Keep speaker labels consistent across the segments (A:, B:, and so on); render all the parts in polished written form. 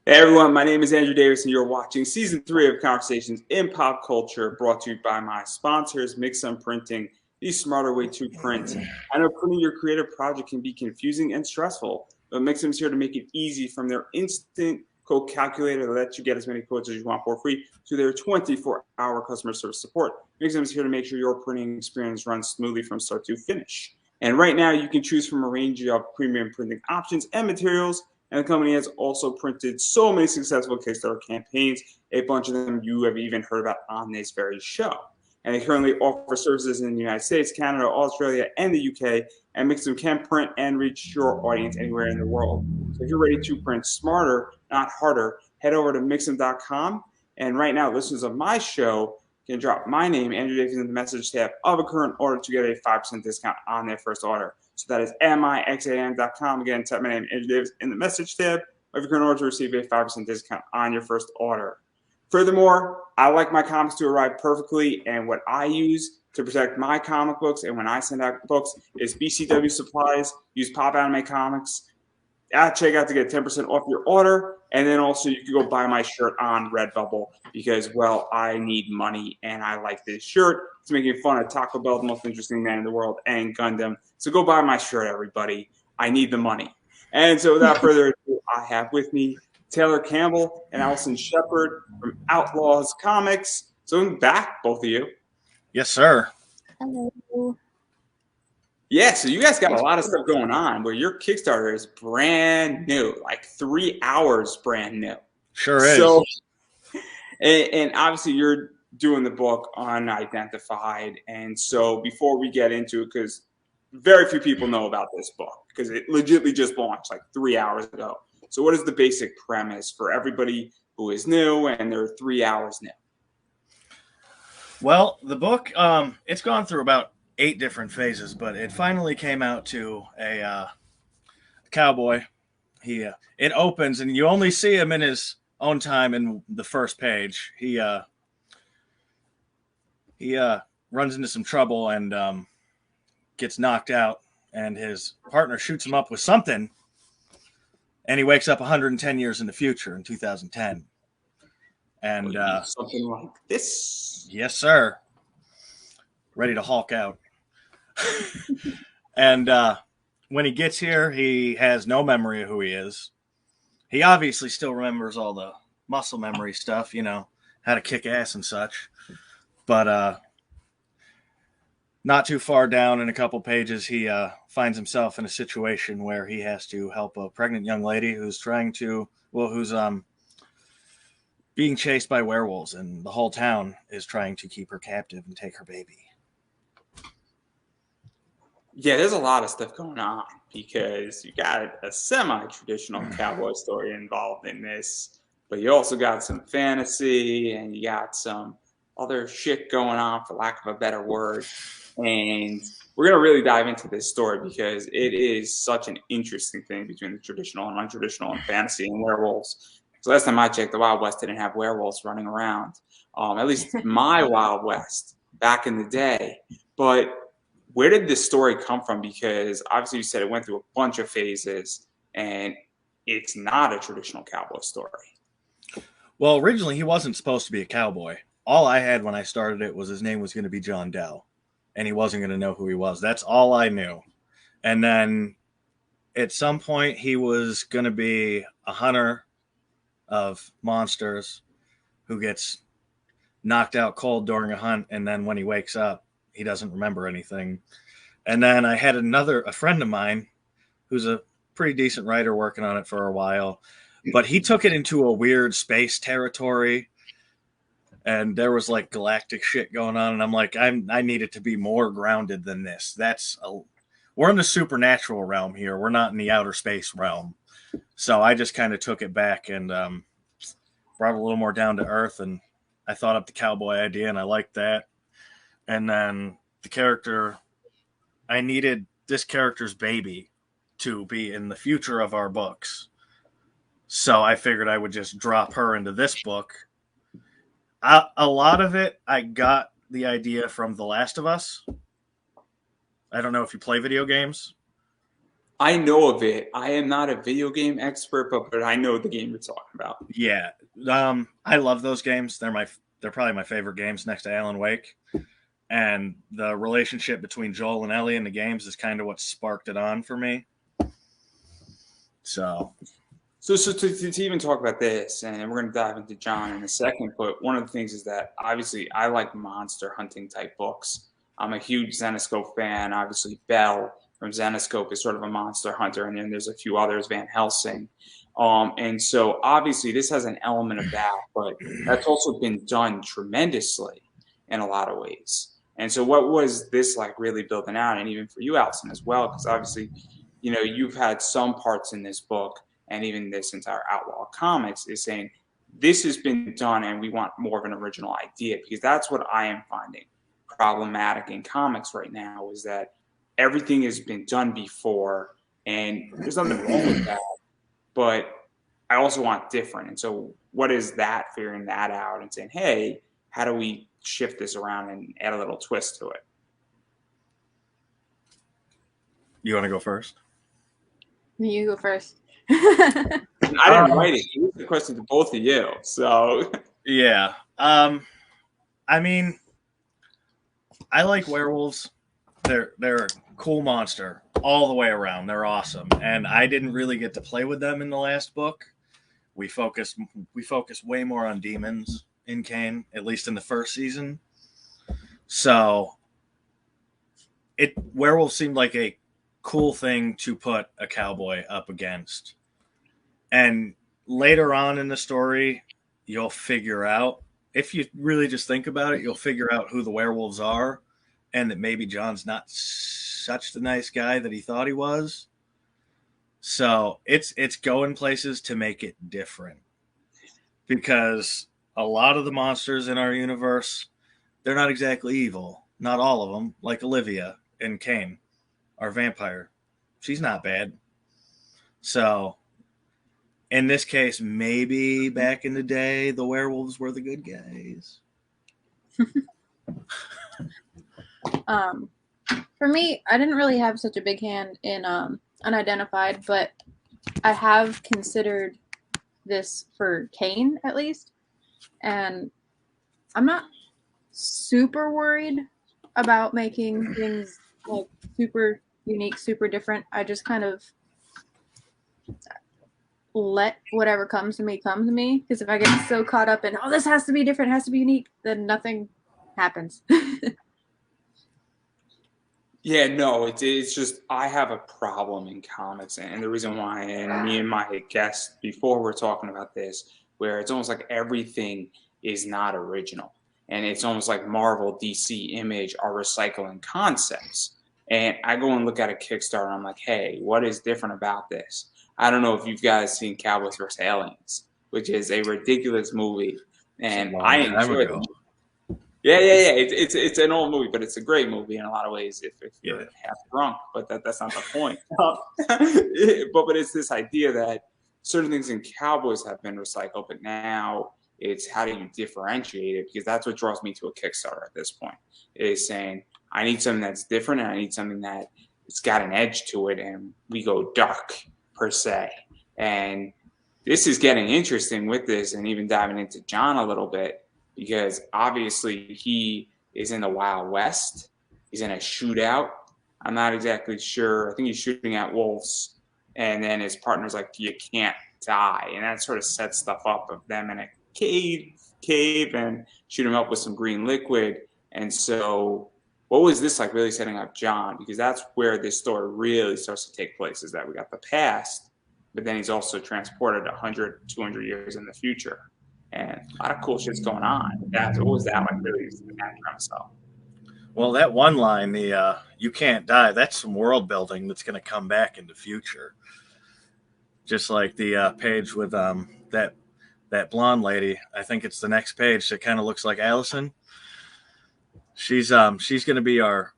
A: Hey everyone, my name is Andrew Davis, and you're watching Season 3 of Conversations in Pop Culture, brought to you by my sponsors, Mixum Printing, the smarter way to print. I know printing your creative project can be confusing and stressful, but Mixum's here to make it easy from their instant quote calculator that lets you get as many quotes as you want for free to their 24-hour customer service support. Mixum is here to make sure your printing experience runs smoothly from start to finish. And right now, you can choose from a range of premium printing options and materials. And the company has also printed so many successful Kickstarter campaigns, a bunch of them you have even heard about on this very show. And they currently offer services in the United States, Canada, Australia, and the UK, and Mixum can print and reach your audience anywhere in the world. So if you're ready to print smarter, not harder, head over to Mixum.com. And right now, listeners of my show can drop my name, Andrew Davis, in the message tab of a current order to get a 5% discount on their first order. So that is mixam.com. Again, type my name, Andrew Davis, in the message tab of your current order to receive a 5% discount on your first order. Furthermore, I like my comics to arrive perfectly, and what I use to protect my comic books and when I send out books is BCW supplies. Use Pop Anime Comics at checkout to get 10% off your order. And then also you can go buy my shirt on Redbubble because, well, I need money and I like this shirt. It's making fun of Taco Bell, the most interesting man in the world, and Gundam. So go buy my shirt, everybody. I need the money. And so without further ado, I have with me Taylor Campbell and Allison Sheppard from Outlaws Comics. So I'm back, both of you.
B: Yes, sir.
C: Hello.
A: Yeah, so you guys got a lot of stuff going on where your Kickstarter is brand new, like 3 hours brand new.
B: Sure is.
A: So, and obviously you're doing the book Unidentified. And so before we get into it, because very few people know about this book, because it legitimately just launched like 3 hours ago. So what is the basic premise for everybody who is new and they're 3 hours new?
B: Well, the book, it's gone through about 8 different phases, but it finally came out to a cowboy. It opens, and you only see him in his own time in the first page. He runs into some trouble and gets knocked out, and his partner shoots him up with something, and he wakes up 110 years in the future in 2010. And
A: something like this.
B: Yes, sir. Ready to Hulk out. And when he gets here, he has no memory of who he is. He obviously still remembers all the muscle memory stuff, how to kick ass and such. But not too far down in a couple pages, he finds himself in a situation where he has to help a pregnant young lady who's who's being chased by werewolves, and the whole town is trying to keep her captive and take her baby.
A: Yeah, there's a lot of stuff going on because you got a semi-traditional cowboy story involved in this, but you also got some fantasy and you got some other shit going on, for lack of a better word. And we're going to really dive into this story because it is such an interesting thing between the traditional and untraditional and fantasy and werewolves. So last time I checked, the Wild West didn't have werewolves running around, at least my Wild West back in the day. But where did this story come from? Because obviously you said it went through a bunch of phases and it's not a traditional cowboy story.
B: Well, originally he wasn't supposed to be a cowboy. All I had when I started it was his name was going to be John Doe, and he wasn't going to know who he was. That's all I knew. And then at some point he was going to be a hunter of monsters who gets knocked out cold during a hunt, and then when he wakes up, he doesn't remember anything. And then I had a friend of mine who's a pretty decent writer working on it for a while, but he took it into a weird space territory, and there was like galactic shit going on, and I'm like, I need it to be more grounded than this. We're in the supernatural realm here. We're not in the outer space realm. So I just kind of took it back and brought it a little more down to earth, and I thought up the cowboy idea, and I liked that. And then the character, I needed this character's baby to be in the future of our books. So I figured I would just drop her into this book. A lot of it, I got the idea from The Last of Us. I don't know if you play video games.
A: I know of it. I am not a video game expert, but I know the game you're talking about.
B: Yeah, I love those games. They're probably my favorite games next to Alan Wake. And the relationship between Joel and Ellie in the games is kind of what sparked it on for me. So
A: To even talk about this, and we're going to dive into John in a second, but one of the things is that obviously I like monster hunting type books. I'm a huge Zenoscope fan. Obviously, Bell from Zenoscope is sort of a monster hunter, and then there's a few others, Van Helsing. And so obviously this has an element of that, but that's also been done tremendously in a lot of ways. And so what was this like really building out, and even for you, Allison, as well? Because obviously, you've had some parts in this book and even this entire Outlaw Comics is saying this has been done and we want more of an original idea, because that's what I am finding problematic in comics right now, is that everything has been done before, and there's nothing wrong with that, but I also want different. And so what is that, figuring that out and saying, hey, how do we shift this around and add a little twist to it?
B: you want to go first?
C: You go first.
A: I didn't write it. It was a question to both of you. So
B: yeah. I mean, I like werewolves. They're a cool monster all the way around. They're awesome. And I didn't really get to play with them in the last book. We focus way more on demons in Kane, at least in the first season. So werewolves seemed like a cool thing to put a cowboy up against. And later on in the story, you'll figure out, if you really just think about it, you'll figure out who the werewolves are, and that maybe John's not such the nice guy that he thought he was. So it's going places to make it different, because a lot of the monsters in our universe, they're not exactly evil. Not all of them, like Olivia and Kane, our vampire. She's not bad. So in this case, maybe back in the day, the werewolves were the good guys.
C: For me, I didn't really have such a big hand in Unidentified, but I have considered this for Kane, at least. And I'm not super worried about making things like super unique, super different. I just kind of let whatever comes to me come to me, because if I get so caught up in, oh, this has to be different, has to be unique, then nothing happens.
A: yeah, no, it's just I have a problem in comics, and the reason why, and me and my guest before we're talking about this, where it's almost like everything is not original, and it's almost like Marvel, DC, Image are recycling concepts. And I go and look at a Kickstarter, and I'm like, hey, what is different about this? I don't know if you guys seen Cowboys vs. Aliens, which is a ridiculous movie, and I enjoyed it. Yeah. It's an old movie, but it's a great movie in a lot of ways if you're half drunk. But that's not the point. But it's this idea that certain things in Cowboys have been recycled, but now it's how do you differentiate it? Because that's what draws me to a Kickstarter at this point. Is saying I need something that's different, and I need something that it's got an edge to it, and we go dark per se. And this is getting interesting with this, and even diving into John a little bit, because obviously he is in the Wild West. He's in a shootout. I'm not exactly sure. I think he's shooting at wolves, and then his partner's like, "You can't die," and that sort of sets stuff up of them in a cave and shoot him up with some green liquid. And so what was this like really setting up John? Because that's where this story really starts to take place, is that we got the past, but then he's also transported 100, 200 years in the future. And a lot of cool shit's going on. What was that like really that premise of?
B: Well, that one line, the "you can't die," that's some world building that's going to come back in the future. Just like the page with that blonde lady. I think it's the next page that kind of looks like Allison. She's going to be you're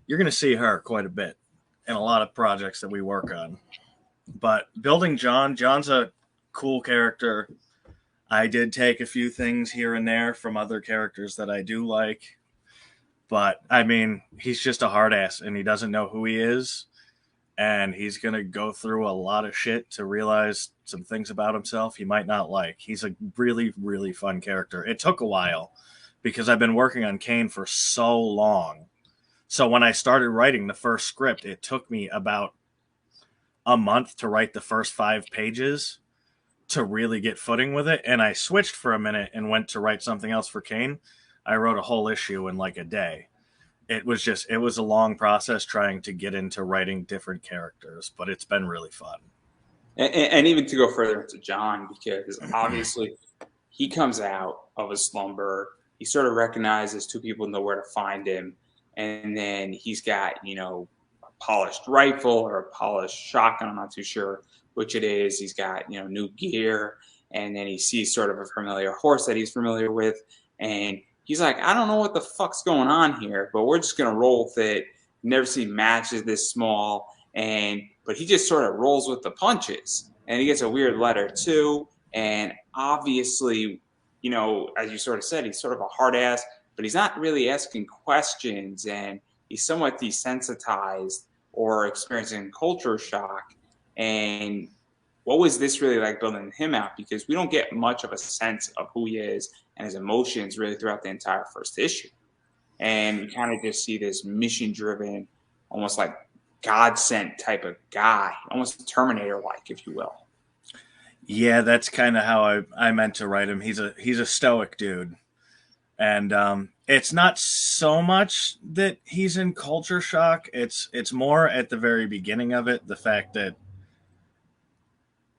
B: going to see her quite a bit in a lot of projects that we work on. But building John's a cool character. I did take a few things here and there from other characters that I do like. But, I mean, he's just a hard ass, and he doesn't know who he is. and he's going to go through a lot of shit to realize some things about himself he might not like. He's a really, really fun character. It took a while because I've been working on Kane for so long. So when I started writing the first script, it took me about a month to write the first 5 pages to really get footing with it. And I switched for a minute and went to write something else for Kane. I wrote a whole issue in like a day. It was a long process trying to get into writing different characters, but it's been really fun.
A: And even to go further into John, because obviously he comes out of a slumber. He sort of recognizes 2 people know where to find him. And then he's got, a polished rifle or a polished shotgun. I'm not too sure which it is. He's got, new gear. And then he sees sort of a familiar horse that he's familiar with. And he's like, I don't know what the fuck's going on here, but we're just going to roll with it. Never seen matches this small. But he just sort of rolls with the punches. And he gets a weird letter too. And obviously, as you sort of said, he's sort of a hard ass, but he's not really asking questions. And he's somewhat desensitized or experiencing culture shock. And what was this really like building him out? Because we don't get much of a sense of who he is and his emotions really throughout the entire first issue. And we kind of just see this mission-driven, almost like God-sent type of guy, almost Terminator-like, if you will.
B: Yeah, that's kind of how I meant to write him. He's a stoic dude. And it's not so much that he's in culture shock. It's more at the very beginning of it, the fact that,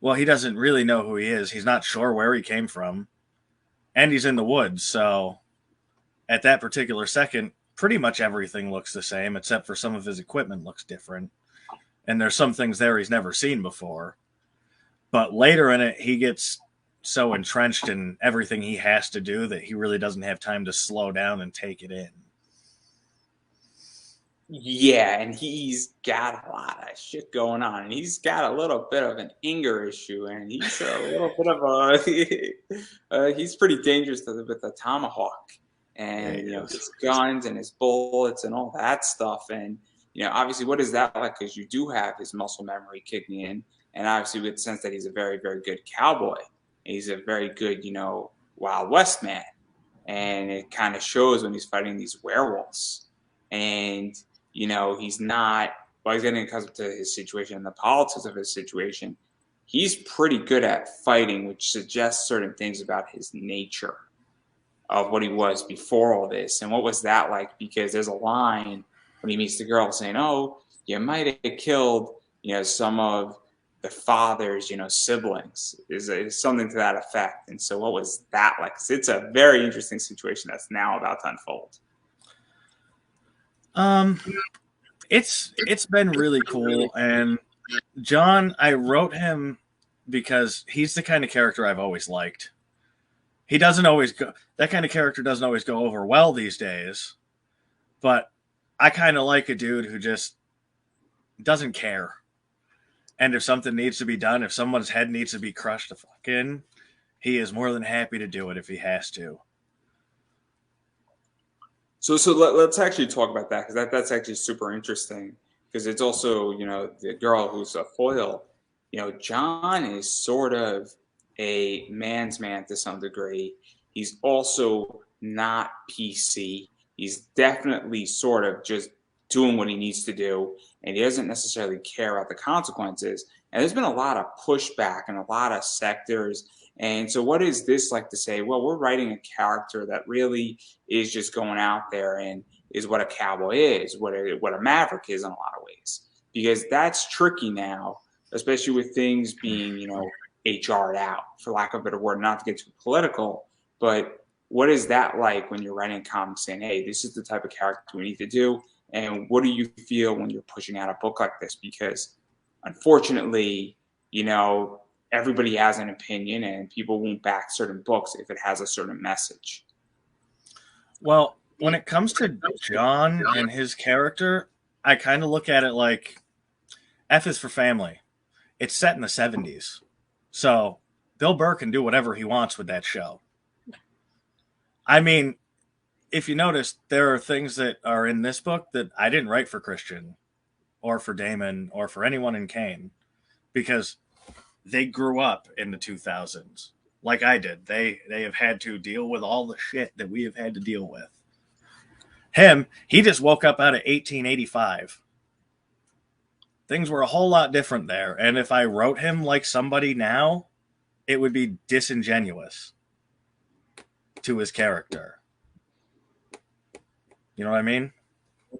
B: well, he doesn't really know who he is. He's not sure where he came from. And he's in the woods. So at that particular second, pretty much everything looks the same, except for some of his equipment looks different. And there's some things there he's never seen before. But later in it, he gets so entrenched in everything he has to do that he really doesn't have time to slow down and take it in.
A: Yeah, and he's got a lot of shit going on, and he's got a little bit of an anger issue, and he's a little bit of a he's pretty dangerous with the tomahawk, and his guns and his bullets and all that stuff, and obviously, what is that like? Because you do have his muscle memory kicking in, and obviously, we get the sense that he's a very, very good cowboy. He's a very good, Wild West man, and it kind of shows when he's fighting these werewolves, and he's not, while he's getting accustomed to his situation and the politics of his situation, he's pretty good at fighting, which suggests certain things about his nature of what he was before all this. And what was that like? Because there's a line when he meets the girl saying, oh, you might have killed, some of the father's, siblings, is something to that effect. And so what was that like? 'Cause it's a very interesting situation that's now about to unfold.
B: It's been really cool. And John, I wrote him because he's the kind of character I've always liked. He doesn't always go, that kind of character doesn't always go over well these days, but I kind of like a dude who just doesn't care. And if something needs to be done, if someone's head needs to be crushed to fuck in, he is more than happy to do it if he has to.
A: So let's actually talk about that, because that's actually super interesting, because it's also, the girl who's a foil. John is sort of a man's man to some degree. He's also not PC. He's definitely sort of just doing what he needs to do, and he doesn't necessarily care about the consequences. And there's been a lot of pushback in a lot of sectors. And so what is this like to say, well, we're writing a character that really is just going out there and is what a cowboy is, what a maverick is in a lot of ways. Because that's tricky now, especially with things being, HR'd out, for lack of a better word, not to get too political. But what is that like when you're writing comics saying, hey, this is the type of character we need to do? And what do you feel when you're pushing out a book like this? Because unfortunately, everybody has an opinion, and people won't back certain books if it has a certain message.
B: Well, when it comes to John and his character, I kind of look at it like F is for family. It's set in the 70s. So Bill Burr can do whatever he wants with that show. I mean, if you notice, there are things that are in this book that I didn't write for Christian or for Damon or for anyone in Kane, because they grew up in the 2000s like I did. They have had to deal with all the shit that we have had to deal with. He just woke up out of 1885. Things were a whole lot different there. And if I wrote him like somebody now, it would be disingenuous to his character. You know what I mean?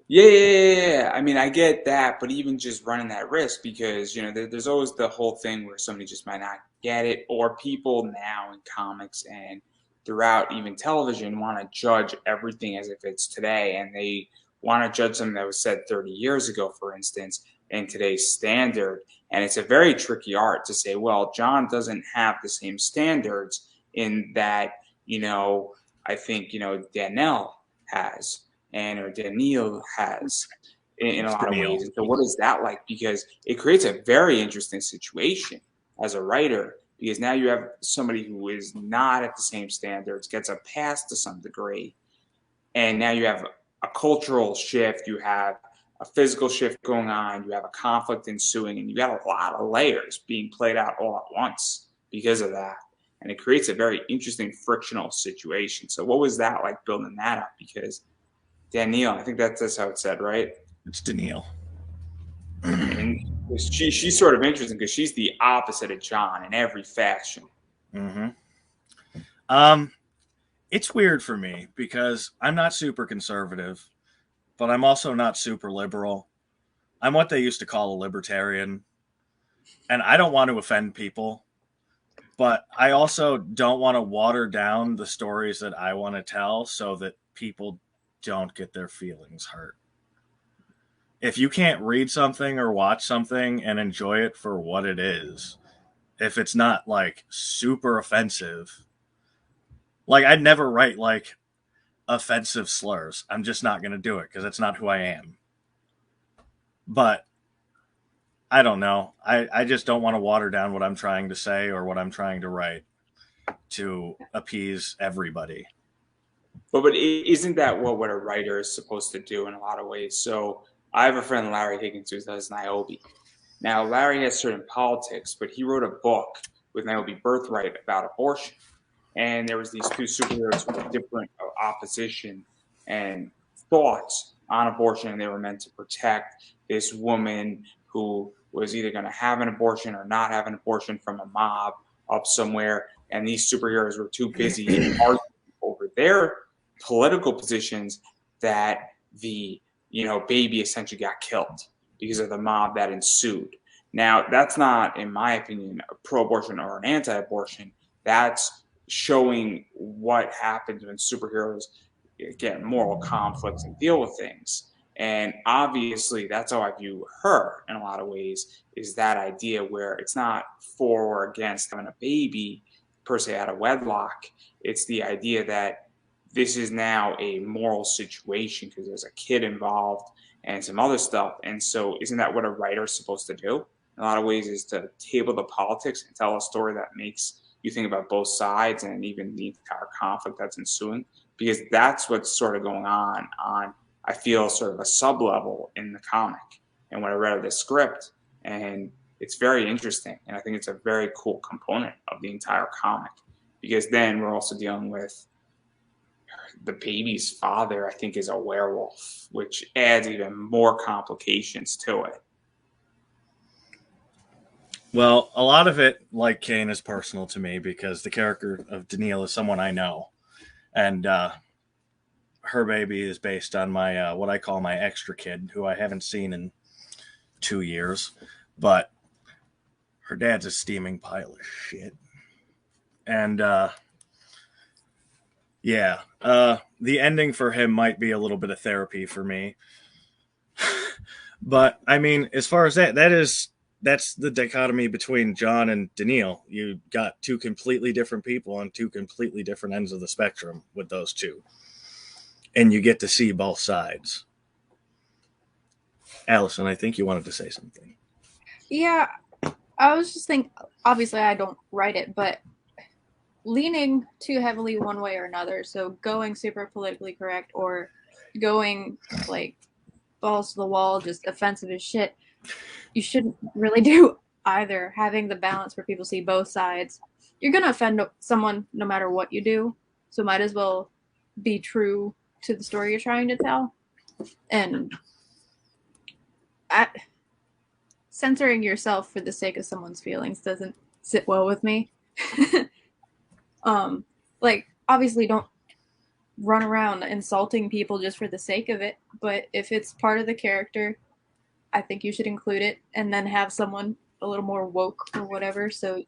A: Yeah. I mean, I get that, but even just running that risk, because, you know, there's always the whole thing where somebody just might not get it, or people now in comics and throughout even television want to judge everything as if it's today, and they want to judge something that was said 30 years ago, for instance, in today's standard. And it's a very tricky art to say, well, John doesn't have the same standards in that, you know, I think, you know, Danielle has, or Daniil has in a lot of ways. And so what is that like? Because it creates a very interesting situation as a writer, because now you have somebody who is not at the same standards, gets a pass to some degree, and now you have a cultural shift, you have a physical shift going on, you have a conflict ensuing, and you got a lot of layers being played out all at once because of that. And it creates a very interesting frictional situation. So what was that like, building that up? Because Danielle, I think that's how it's said, right?
B: It's Danielle.
A: And she's sort of interesting because she's the opposite of John in every fashion.
B: Mm-hmm. It's weird for me because I'm not super conservative, but I'm also not super liberal. I'm what they used to call a libertarian. And I don't want to offend people, but I also don't want to water down the stories that I want to tell so that people don't get their feelings hurt. If you can't read something or watch something and enjoy it for what it is, if it's not like super offensive, like I'd never write like offensive slurs. I'm just not going to do it because that's not who I am. But I don't know. I just don't want to water down what I'm trying to say or what I'm trying to write to appease everybody.
A: But isn't that what a writer is supposed to do in a lot of ways? So I have a friend, Larry Higgins, who does Niobe. Now, Larry has certain politics, but he wrote a book with Niobe Birthright about abortion. And there was these two superheroes with different opposition and thoughts on abortion, and they were meant to protect this woman who was either going to have an abortion or not have an abortion from a mob up somewhere. And these superheroes were too busy arguing over their political positions that the baby essentially got killed because of the mob that ensued. Now, that's not, in my opinion, a pro-abortion or an anti-abortion. That's showing what happens when superheroes get moral conflicts and deal with things. And obviously, that's how I view her in a lot of ways, is that idea where it's not for or against having a baby per se out of wedlock. It's the idea that this is now a moral situation because there's a kid involved and some other stuff. And so isn't that what a writer's supposed to do? In a lot of ways is to table the politics and tell a story that makes you think about both sides and even the entire conflict that's ensuing, because that's what's sort of going on, I feel, sort of a sub-level in the comic. And when I read the script, and it's very interesting, and I think it's a very cool component of the entire comic, because then we're also dealing with the baby's father, I think, is a werewolf, which adds even more complications to it.
B: Well, a lot of it, like Kane, is personal to me because the character of Danielle is someone I know. And her baby is based on my what I call my extra kid, who I haven't seen in 2 years. But her dad's a steaming pile of shit. And the ending for him might be a little bit of therapy for me. But I mean, as far as that's the dichotomy between John and Danielle. You got two completely different people on two completely different ends of the spectrum with those two. And you get to see both sides. Allison, I think you wanted to say something.
C: Yeah, I was just thinking, obviously I don't write it, but leaning too heavily one way or another, so going super politically correct or going like balls to the wall, just offensive as shit. You shouldn't really do either. Having the balance where people see both sides. You're gonna offend someone no matter what you do, so might as well be true to the story you're trying to tell. And censoring yourself for the sake of someone's feelings doesn't sit well with me. Like, obviously don't run around insulting people just for the sake of it, but if it's part of the character, I think you should include it and then have someone a little more woke or whatever, so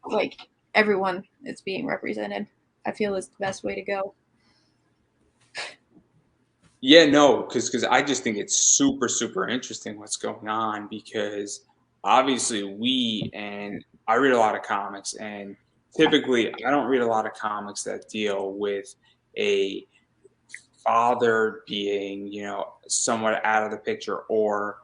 C: like everyone is being represented. I feel is the best way to go.
A: Yeah, no, because I just think it's super, super interesting what's going on, because obviously and I read a lot of comics, and typically I don't read a lot of comics that deal with a father being, somewhat out of the picture, or,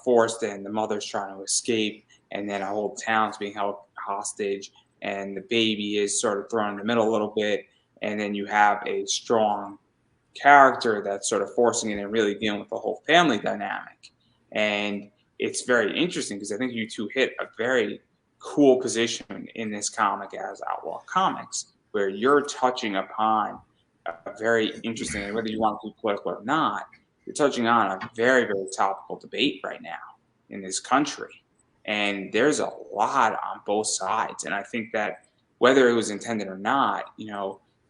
A: forced in, the mother's trying to escape, and then a whole town's being held hostage, and the baby is sort of thrown in the middle a little bit, and then you have a strong character that's sort of forcing it and really dealing with the whole family dynamic. And it's very interesting because I think you two hit a very cool position in this comic as Outlaw Comics, where you're touching upon a very interesting, and whether you want to be political or not, you're touching on a very, very topical debate right now in this country. And there's a lot on both sides. And I think that whether it was intended or not,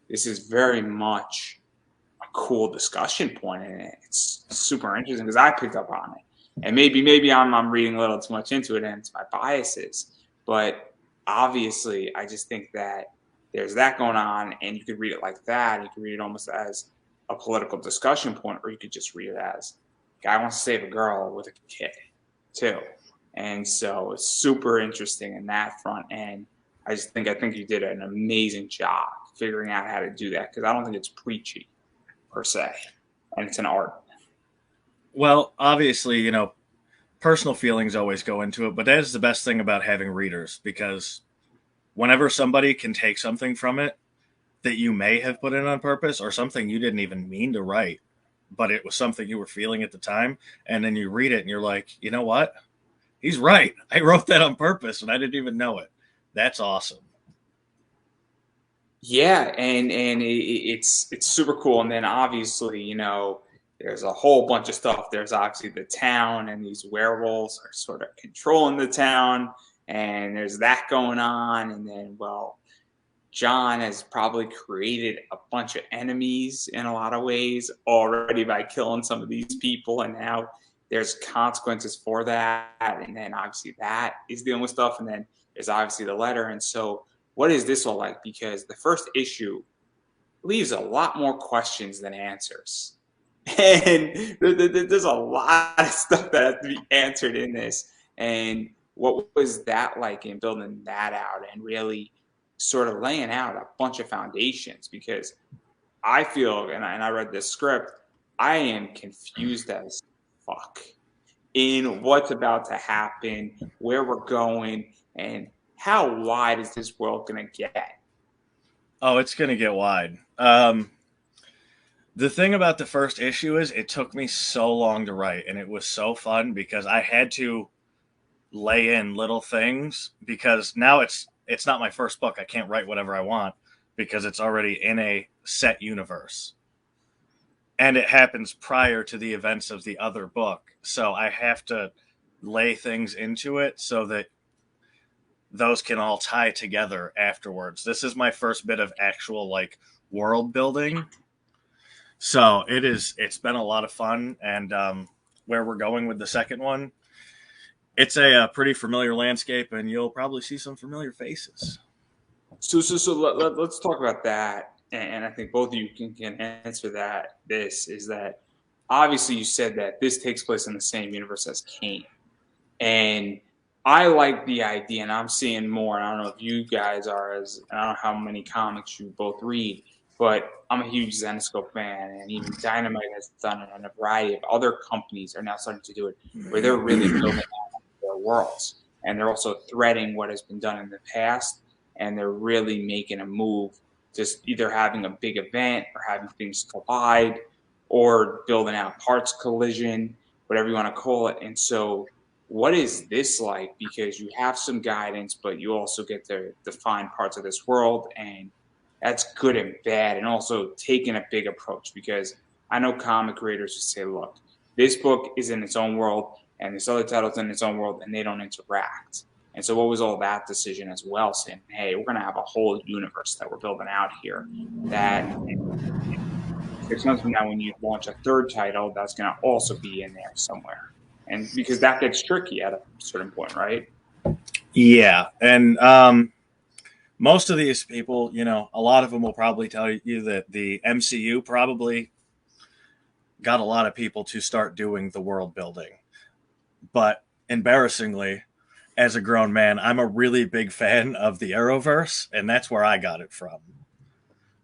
A: this is very much a cool discussion point, and it's super interesting because I picked up on it. And maybe I'm reading a little too much into it, and it's my biases. But obviously, I just think that there's that going on, and you could read it like that. You could read it almost as a political discussion point, or you could just read it as guy wants to save a girl with a kid, too. And so it's super interesting in that front. And I think you did an amazing job figuring out how to do that, because I don't think it's preachy per se, and it's an art.
B: Well, obviously, personal feelings always go into it, but that is the best thing about having readers, because whenever somebody can take something from it that you may have put in on purpose, or something you didn't even mean to write, but it was something you were feeling at the time, and then you read it and you're like, you know what? He's right. I wrote that on purpose and I didn't even know it. That's awesome.
A: Yeah, and it's super cool. And then obviously, there's a whole bunch of stuff. There's obviously the town, and these werewolves are sort of controlling the town, and there's that going on. And then, well, John has probably created a bunch of enemies in a lot of ways already by killing some of these people, and now there's consequences for that. And then obviously that is dealing with stuff, and then there's obviously the letter. And so what is this all like? Because the first issue leaves a lot more questions than answers. And there's a lot of stuff that has to be answered in this. And what was that like in building that out and really sort of laying out a bunch of foundations? Because I feel, and I read this script, I am confused as fuck in what's about to happen, where we're going, and how wide is this world going to get?
B: Oh, it's going to get wide. The thing about the first issue is it took me so long to write, and it was so fun because I had to lay in little things, because now it's not my first book. I can't write whatever I want because it's already in a set universe. And it happens prior to the events of the other book. So I have to lay things into it so that those can all tie together afterwards. This is my first bit of actual world building. So it's been a lot of fun. And where we're going with the second one, it's a pretty familiar landscape, and you'll probably see some familiar faces.
A: So let's talk about that. And I think both of you can answer that. This is that obviously you said that this takes place in the same universe as Kane. And I like the idea, and I'm seeing more. I don't know if you guys are, I don't know how many comics you both read, but I'm a huge Zenescope fan, and even Dynamite has done it, and a variety of other companies are now starting to do it, where they're really building out their worlds. And they're also threading what has been done in the past, and they're really making a move, just either having a big event or having things collide, or building out parts collision, whatever you want to call it. And so what is this like? Because you have some guidance, but you also get to define parts of this world, and that's good and bad, and also taking a big approach. Because I know comic creators who say, look, this book is in its own world, and this other title's in its own world, and they don't interact. And so what was all that decision as well, saying, hey, we're going to have a whole universe that we're building out here that 6 months from now, when you launch a third title, that's going to also be in there somewhere. And because that gets tricky at a certain point, right?
B: Yeah. And most of these people, you know, a lot of them will probably tell you that the MCU probably got a lot of people to start doing the world building. But embarrassingly, as a grown man, I'm a really big fan of the Arrowverse, and that's where I got it from.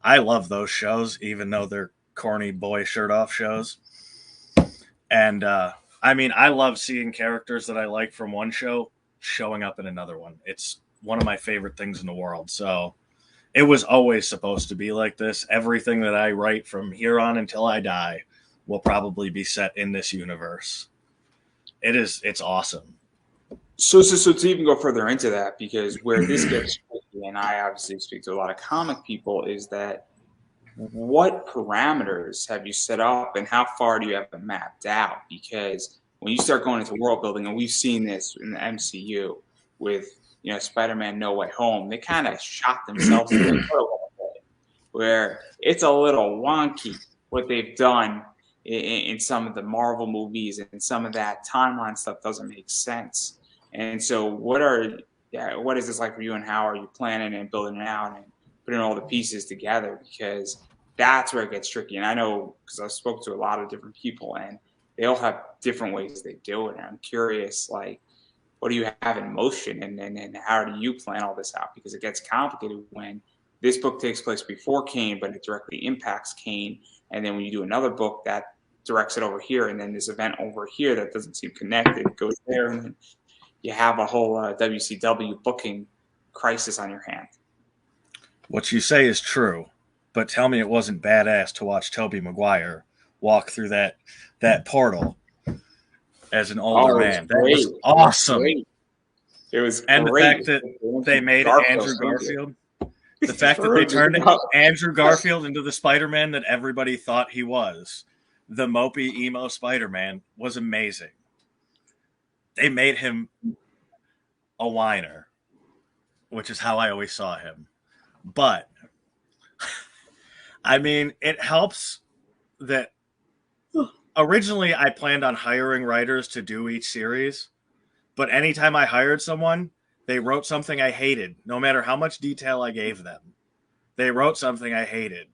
B: I love those shows, even though they're corny boy shirt off shows. And I mean, I love seeing characters that I like from one show showing up in another one. It's one of my favorite things in the world. So it was always supposed to be like this. Everything that I write from here on until I die will probably be set in this universe. It's awesome.
A: So to even go further into that, because where this gets tricky, and I obviously speak to a lot of comic people, is that what parameters have you set up and how far do you have it mapped out? Because when you start going into world building, and we've seen this in the MCU with, you know, Spider-Man No Way Home, they kind of shot themselves in the foot a little bit, where it's a little wonky what they've done in some of the Marvel movies, and some of that timeline stuff doesn't make sense. And so what is this like for you, and how are you planning and building it out and putting all the pieces together? Because that's where it gets tricky. And I know, because I spoke to a lot of different people, and they all have different ways they do it. And I'm curious, like, what do you have in motion, and how do you plan all this out? Because it gets complicated when this book takes place before Kane, but it directly impacts Kane. And then when you do another book that directs it over here, and then this event over here that doesn't seem connected goes there, and then you have a whole WCW booking crisis on your hand.
B: What you say is true, but tell me it wasn't badass to watch Tobey Maguire walk through that portal as an older man. That was awesome.
A: It was
B: and
A: great.
B: The fact that they made Andrew Garfield, the fact that they turned Andrew Garfield into the Spider-Man that everybody thought he was, the mopey emo Spider-Man, was amazing. They made him a whiner, which is how I always saw him. But, I mean, it helps that originally I planned on hiring writers to do each series, but anytime I hired someone, they wrote something I hated, no matter how much detail I gave them. They wrote something I hated.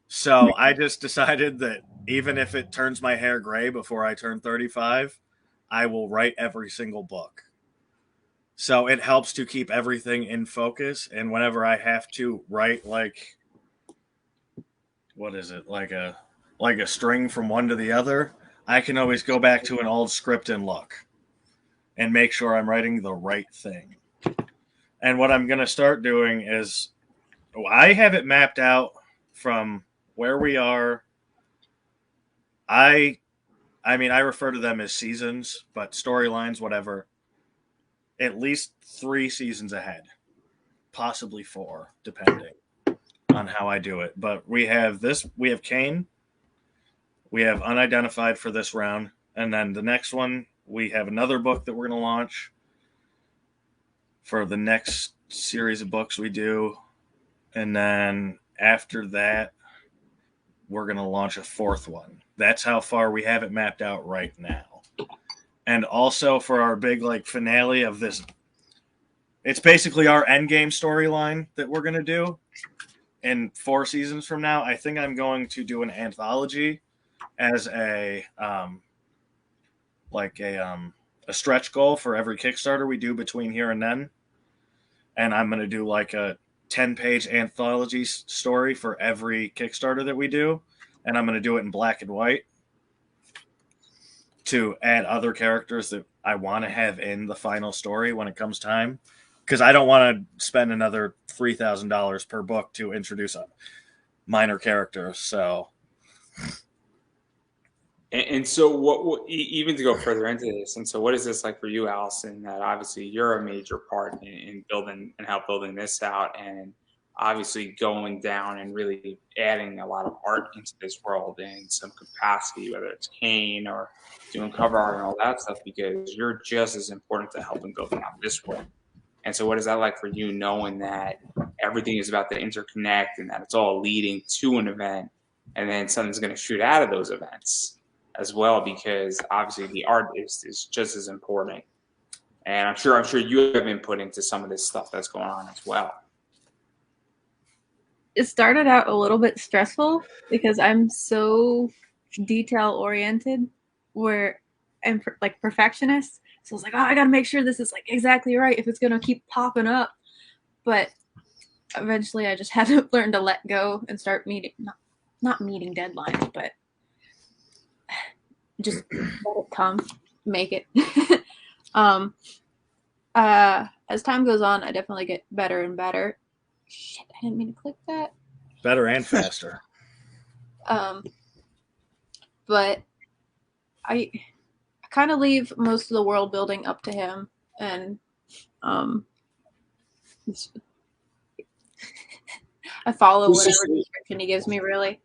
B: So I just decided that even if it turns my hair gray before I turn 35, I will write every single book. So it helps to keep everything in focus. And whenever I have to write, like, what is it? Like a string from one to the other, I can always go back to an old script and look and make sure I'm writing the right thing. And what I'm going to start doing is, I have it mapped out from where we are. I mean, I refer to them as seasons, but storylines, whatever. At least 3 seasons ahead, possibly 4, depending on how I do it. But we have Kane, we have Unidentified for this round, and then the next one, we have another book that we're going to launch for the next series of books we do. And then after that, we're going to launch a 4th one. That's how far we have it mapped out right now. And also for our big, like, finale of this, it's basically our endgame storyline that we're going to do in 4 seasons from now. I think I'm going to do an anthology as a stretch goal for every Kickstarter we do between here and then. And I'm going to do like a 10-page anthology story for every Kickstarter that we do. And I'm going to do it in black and white to add other characters that I want to have in the final story when it comes time. Because I don't want to spend another $3,000 per book to introduce a minor character. So
A: And so even to go further into this, and so what is this like for you, Allison, that obviously you're a major part in building and help building this out, and obviously going down and really adding a lot of art into this world in some capacity, whether it's Kane or doing cover art and all that stuff, because you're just as important to helping building out this world. And so what is that like for you, knowing that everything is about to interconnect and that it's all leading to an event, and then something's going to shoot out of those events as well, because obviously the art is just as important. And I'm sure you have input into some of this stuff that's going on as well.
C: It started out a little bit stressful because I'm so detail oriented, where I'm like perfectionist. So I was like, oh, I got to make sure this is like exactly right if it's going to keep popping up. But eventually I just had to learn to let go and start not meeting deadlines, but just let it come, make it. As time goes on, I definitely get better and better. Shit, I didn't mean to click that.
B: Better and faster.
C: But I kind of leave most of the world building up to him, and I follow whatever description he gives me, really.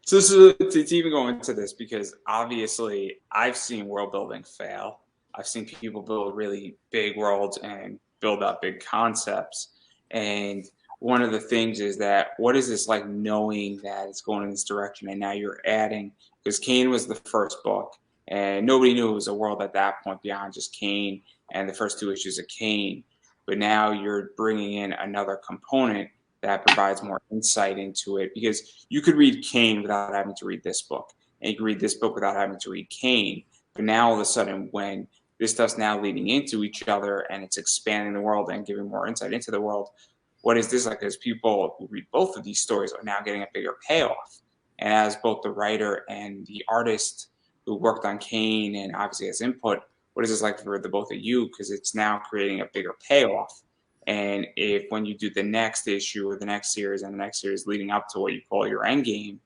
A: So to even go into this, because obviously I've seen world building fail. I've seen people build really big worlds and build up big concepts. And one of the things is that, what is this like, knowing that it's going in this direction, and now you're adding, because Kane was the first book and nobody knew it was a world at that point beyond just Kane and the first 2 issues of Kane. But now you're bringing in another component that provides more insight into it, because you could read Kane without having to read this book, and you could read this book without having to read Kane. But now all of a sudden, when this stuff's now leading into each other and it's expanding the world and giving more insight into the world, what is this like? As people who read both of these stories are now getting a bigger payoff. And as both the writer and the artist who worked on Kane and obviously has input, what is this like for the both of you? Because it's now creating a bigger payoff. And if when you do the next issue or the next series and the next series leading up to what you call your end game,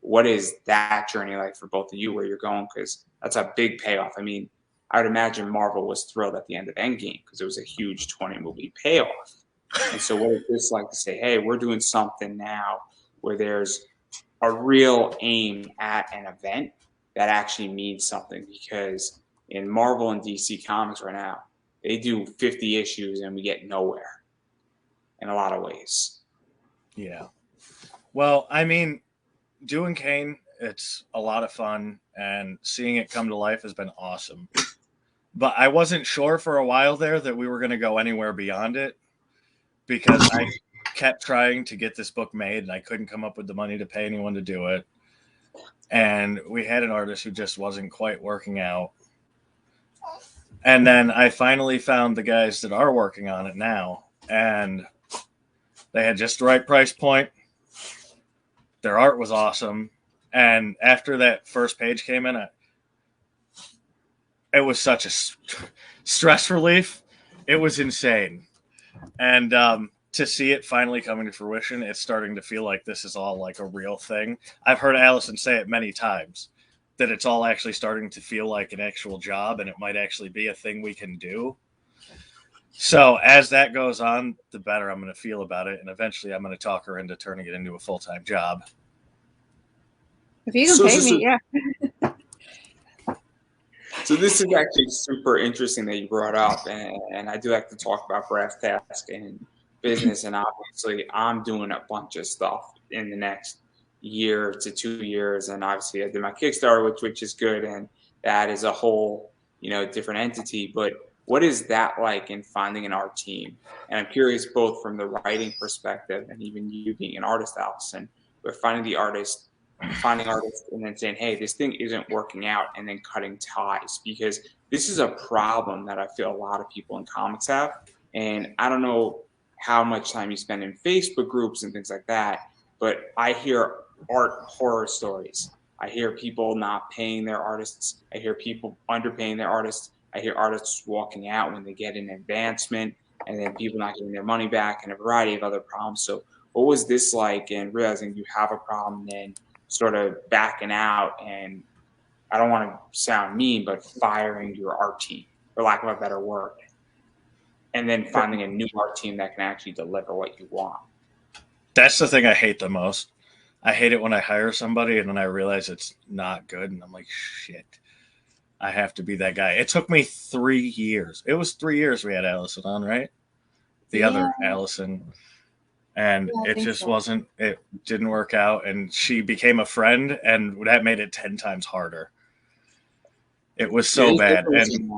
A: what is that journey like for both of you, where you're going? Because that's a big payoff. I mean, I would imagine Marvel was thrilled at the end of Endgame because it was a huge 20-movie payoff. And so what is this like to say, hey, we're doing something now where there's a real aim at an event that actually means something? Because in Marvel and DC Comics right now, they do 50 issues and we get nowhere in a lot of ways.
B: Yeah. Well, I mean, doing Kane, it's a lot of fun, and seeing it come to life has been awesome. But I wasn't sure for a while there that we were going to go anywhere beyond it, because I kept trying to get this book made and I couldn't come up with the money to pay anyone to do it. And we had an artist who just wasn't quite working out. And then I finally found the guys that are working on it now, and they had just the right price point. Their art was awesome. And after that first page came in, it was such a stress relief. It was insane. And to see it finally coming to fruition, it's starting to feel like this is all like a real thing. I've heard Allison say it many times, that it's all actually starting to feel like an actual job, and it might actually be a thing we can do. So as that goes on, the better I'm going to feel about it. And eventually I'm going to talk her into turning it into a full-time job.
C: If you can pay me, yeah.
A: So this is actually super interesting that you brought up, and I do like to talk about brass task and business, and obviously I'm doing a bunch of stuff in the next year to 2 years, and obviously I did my Kickstarter, which is good, and that is a whole different entity. But what is that like in finding an art team? And I'm curious, both from the writing perspective and even you being an artist, Allison, but finding artists and then saying, hey, this thing isn't working out, and then cutting ties, because this is a problem that I feel a lot of people in comics have. And I don't know how much time you spend in Facebook groups and things like that, but I hear art horror stories. I hear people not paying their artists. I hear people underpaying their artists. I hear artists walking out when they get an advancement, and then people not getting their money back, and a variety of other problems. So what was this like, and realizing you have a problem, and sort of backing out and I don't want to sound mean, but firing your art team, for lack of a better word, and then finding a new art team that can actually deliver what you want.
B: That's the thing I hate the most. I hate it when I hire somebody and then I realize it's not good, and I'm like, shit, I have to be that guy. It took me 3 years. It was 3 years we had Allison on, right? The other Allison. And it just wasn't, it didn't work out. And she became a friend, and that made it 10 times harder. It was so bad. And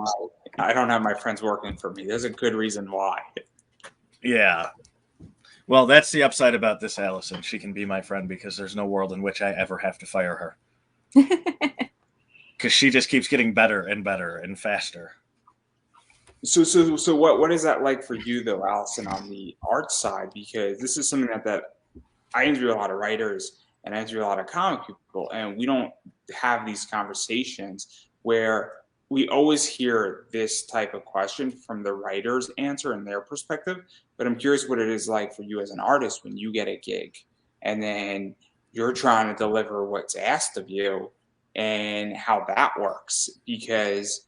A: I don't have my friends working for me. There's a good reason why.
B: Yeah. Well, that's the upside about this Allison. She can be my friend because there's no world in which I ever have to fire her. Because she just keeps getting better and faster.
A: So what is that like for you though, Allison, on the art side? Because this is something that I interview a lot of writers and I interview a lot of comic people, and we don't have these conversations where we always hear this type of question from the writer's answer and their perspective. But I'm curious what it is like for you as an artist when you get a gig and then you're trying to deliver what's asked of you and how that works, because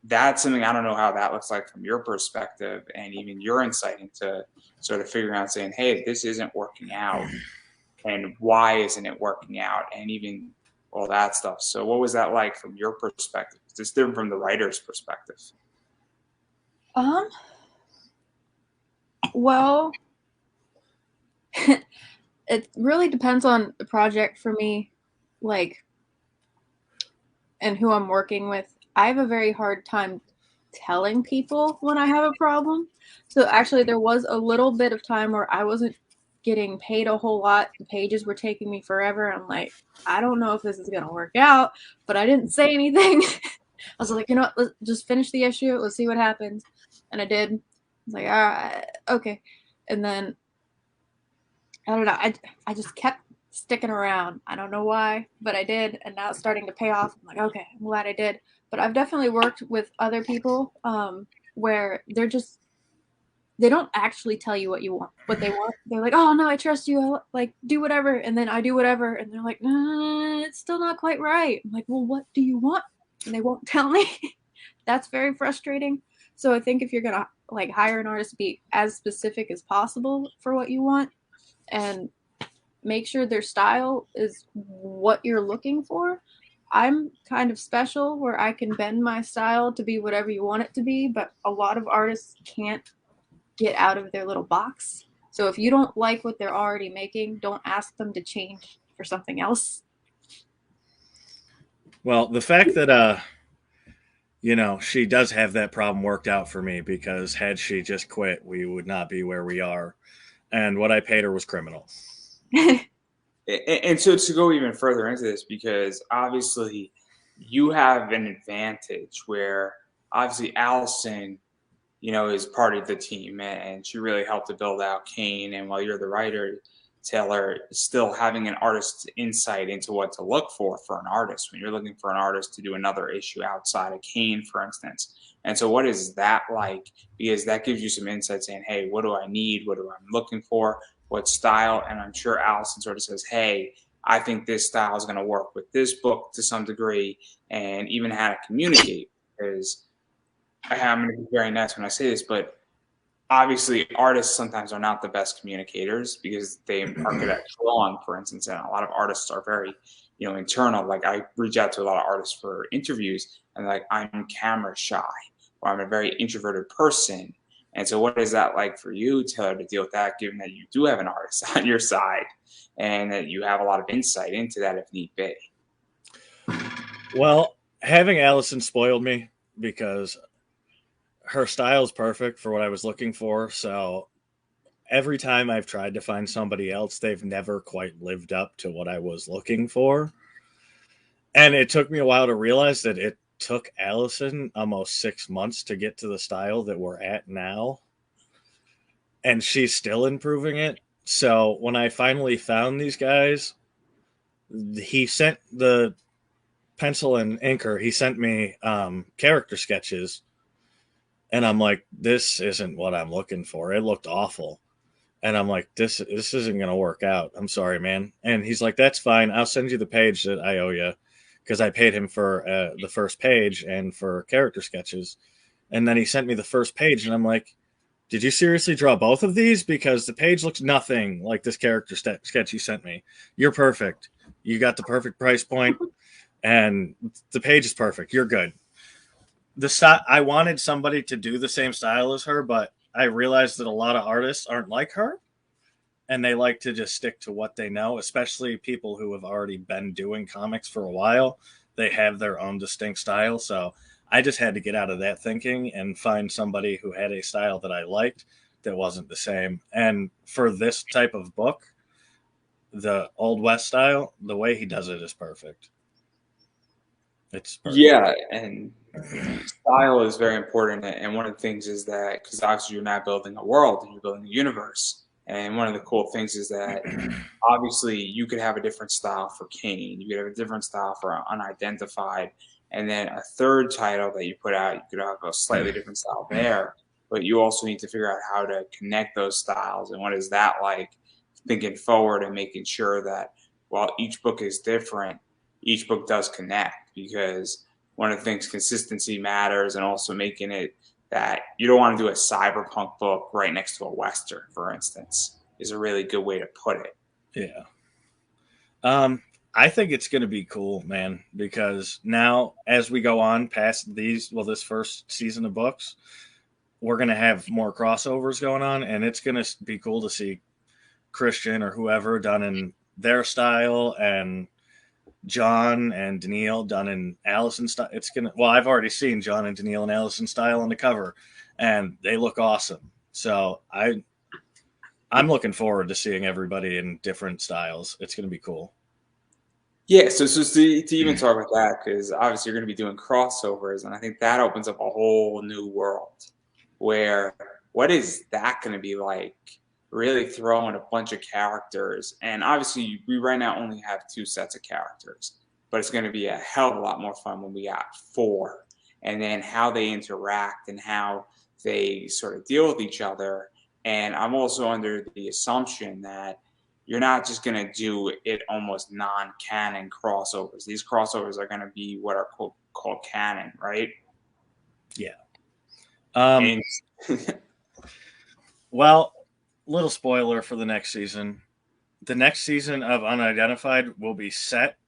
A: that's something I don't know how that looks like from your perspective and even your insight into sort of figuring out saying, hey, this isn't working out and why isn't it working out, and even all that stuff. So what was that like from your perspective? It's different from the writer's perspective.
C: Well, it really depends on the project for me, like, and who I'm working with. I have a very hard time telling people when I have a problem. So actually there was a little bit of time where I wasn't getting paid a whole lot. The pages were taking me forever. I'm like, I don't know if this is going to work out, but I didn't say anything. I was like, you know what, let's just finish the issue. Let's see what happens. And I did. I was like, all right, okay. And then, I don't know, I just kept sticking around. I don't know why, but I did. And now it's starting to pay off. I'm like, okay, I'm glad I did. But I've definitely worked with other people where they don't actually tell you what they want. They're like, oh no, I trust you. I'll, like, do whatever. And then I do whatever. And they're like, it's still not quite right. I'm like, well, what do you want? And they won't tell me. That's very frustrating. So I think if you're going to like hire an artist, be as specific as possible for what you want and make sure their style is what you're looking for. I'm kind of special where I can bend my style to be whatever you want it to be, but a lot of artists can't get out of their little box. So if you don't like what they're already making, don't ask them to change for something else.
B: Well, the fact that she does have that problem worked out for me, because had she just quit, we would not be where we are. And what I paid her was criminal.
A: And so to go even further into this, because obviously you have an advantage where obviously Allison, is part of the team and she really helped to build out Kane. And while you're the writer, Taylor, still having an artist's insight into what to look for an artist when you're looking for an artist to do another issue outside of Kane, for instance. And so what is that like? Because that gives you some insight saying, hey, what do I need? What do I looking for? What style? And I'm sure Allison sort of says, hey, I think this style is going to work with this book to some degree, and even how to communicate. Because I'm going to be very nice when I say this, but obviously artists sometimes are not the best communicators because they are good at drawing, for instance, and a lot of artists are very, internal. Like I reach out to a lot of artists for interviews and like, I'm camera shy or I'm a very introverted person. And so what is that like for you, Taylor, to deal with that, given that you do have an artist on your side and that you have a lot of insight into that if need be?
B: Well, having Allison spoiled me because her style is perfect for what I was looking for. So every time I've tried to find somebody else, they've never quite lived up to what I was looking for. And it took me a while to realize that it took Allison almost 6 months to get to the style that we're at now. And she's still improving it. So when I finally found these guys, he sent the pencil and inker. He sent me character sketches. And I'm like, this isn't what I'm looking for. It looked awful. And I'm like, this isn't going to work out. I'm sorry, man. And he's like, that's fine. I'll send you the page that I owe you because I paid him for the first page and for character sketches. And then he sent me the first page, and I'm like, did you seriously draw both of these? Because the page looks nothing like this character sketch you sent me. You're perfect. You got the perfect price point, and the page is perfect. You're good. I wanted somebody to do the same style as her, but I realized that a lot of artists aren't like her, and they like to just stick to what they know, especially people who have already been doing comics for a while. They have their own distinct style. So I just had to get out of that thinking and find somebody who had a style that I liked that wasn't the same. And for this type of book, the Old West style, the way he does it is perfect. It's perfect.
A: Yeah, and style is very important. And one of the things is that, because obviously you're not building a world, you're building a universe. And one of the cool things is that obviously you could have a different style for Kane, you could have a different style for Unidentified, and then a third title that you put out, you could have a slightly different style there. But you also need to figure out how to connect those styles, and what is that like, thinking forward and making sure that while each book is different, each book does connect, because one of the things, consistency matters, and also making it that you don't want to do a cyberpunk book right next to a Western, for instance, is a really good way to put it.
B: Yeah. I think it's going to be cool, man, because now as we go on past this first season of books, we're going to have more crossovers going on, and it's going to be cool to see Christian or whoever done in their style, and John and Danielle done in Allison style. I've already seen John and Danielle and Allison style on the cover, and they look awesome. So I'm looking forward to seeing everybody in different styles. It's going to be cool.
A: Yeah, so to even talk about that, because obviously you're going to be doing crossovers, and I think that opens up a whole new world where what is that going to be like? Really throwing a bunch of characters, and obviously we right now only have 2 sets of characters, but it's going to be a hell of a lot more fun when we got 4, and then how they interact and how they sort of deal with each other. And I'm also under the assumption that you're not just going to do it almost non-canon crossovers. These crossovers are going to be what are called canon, right?
B: Yeah.
A: And
B: well, little spoiler for the next season. The next season of Unidentified will be set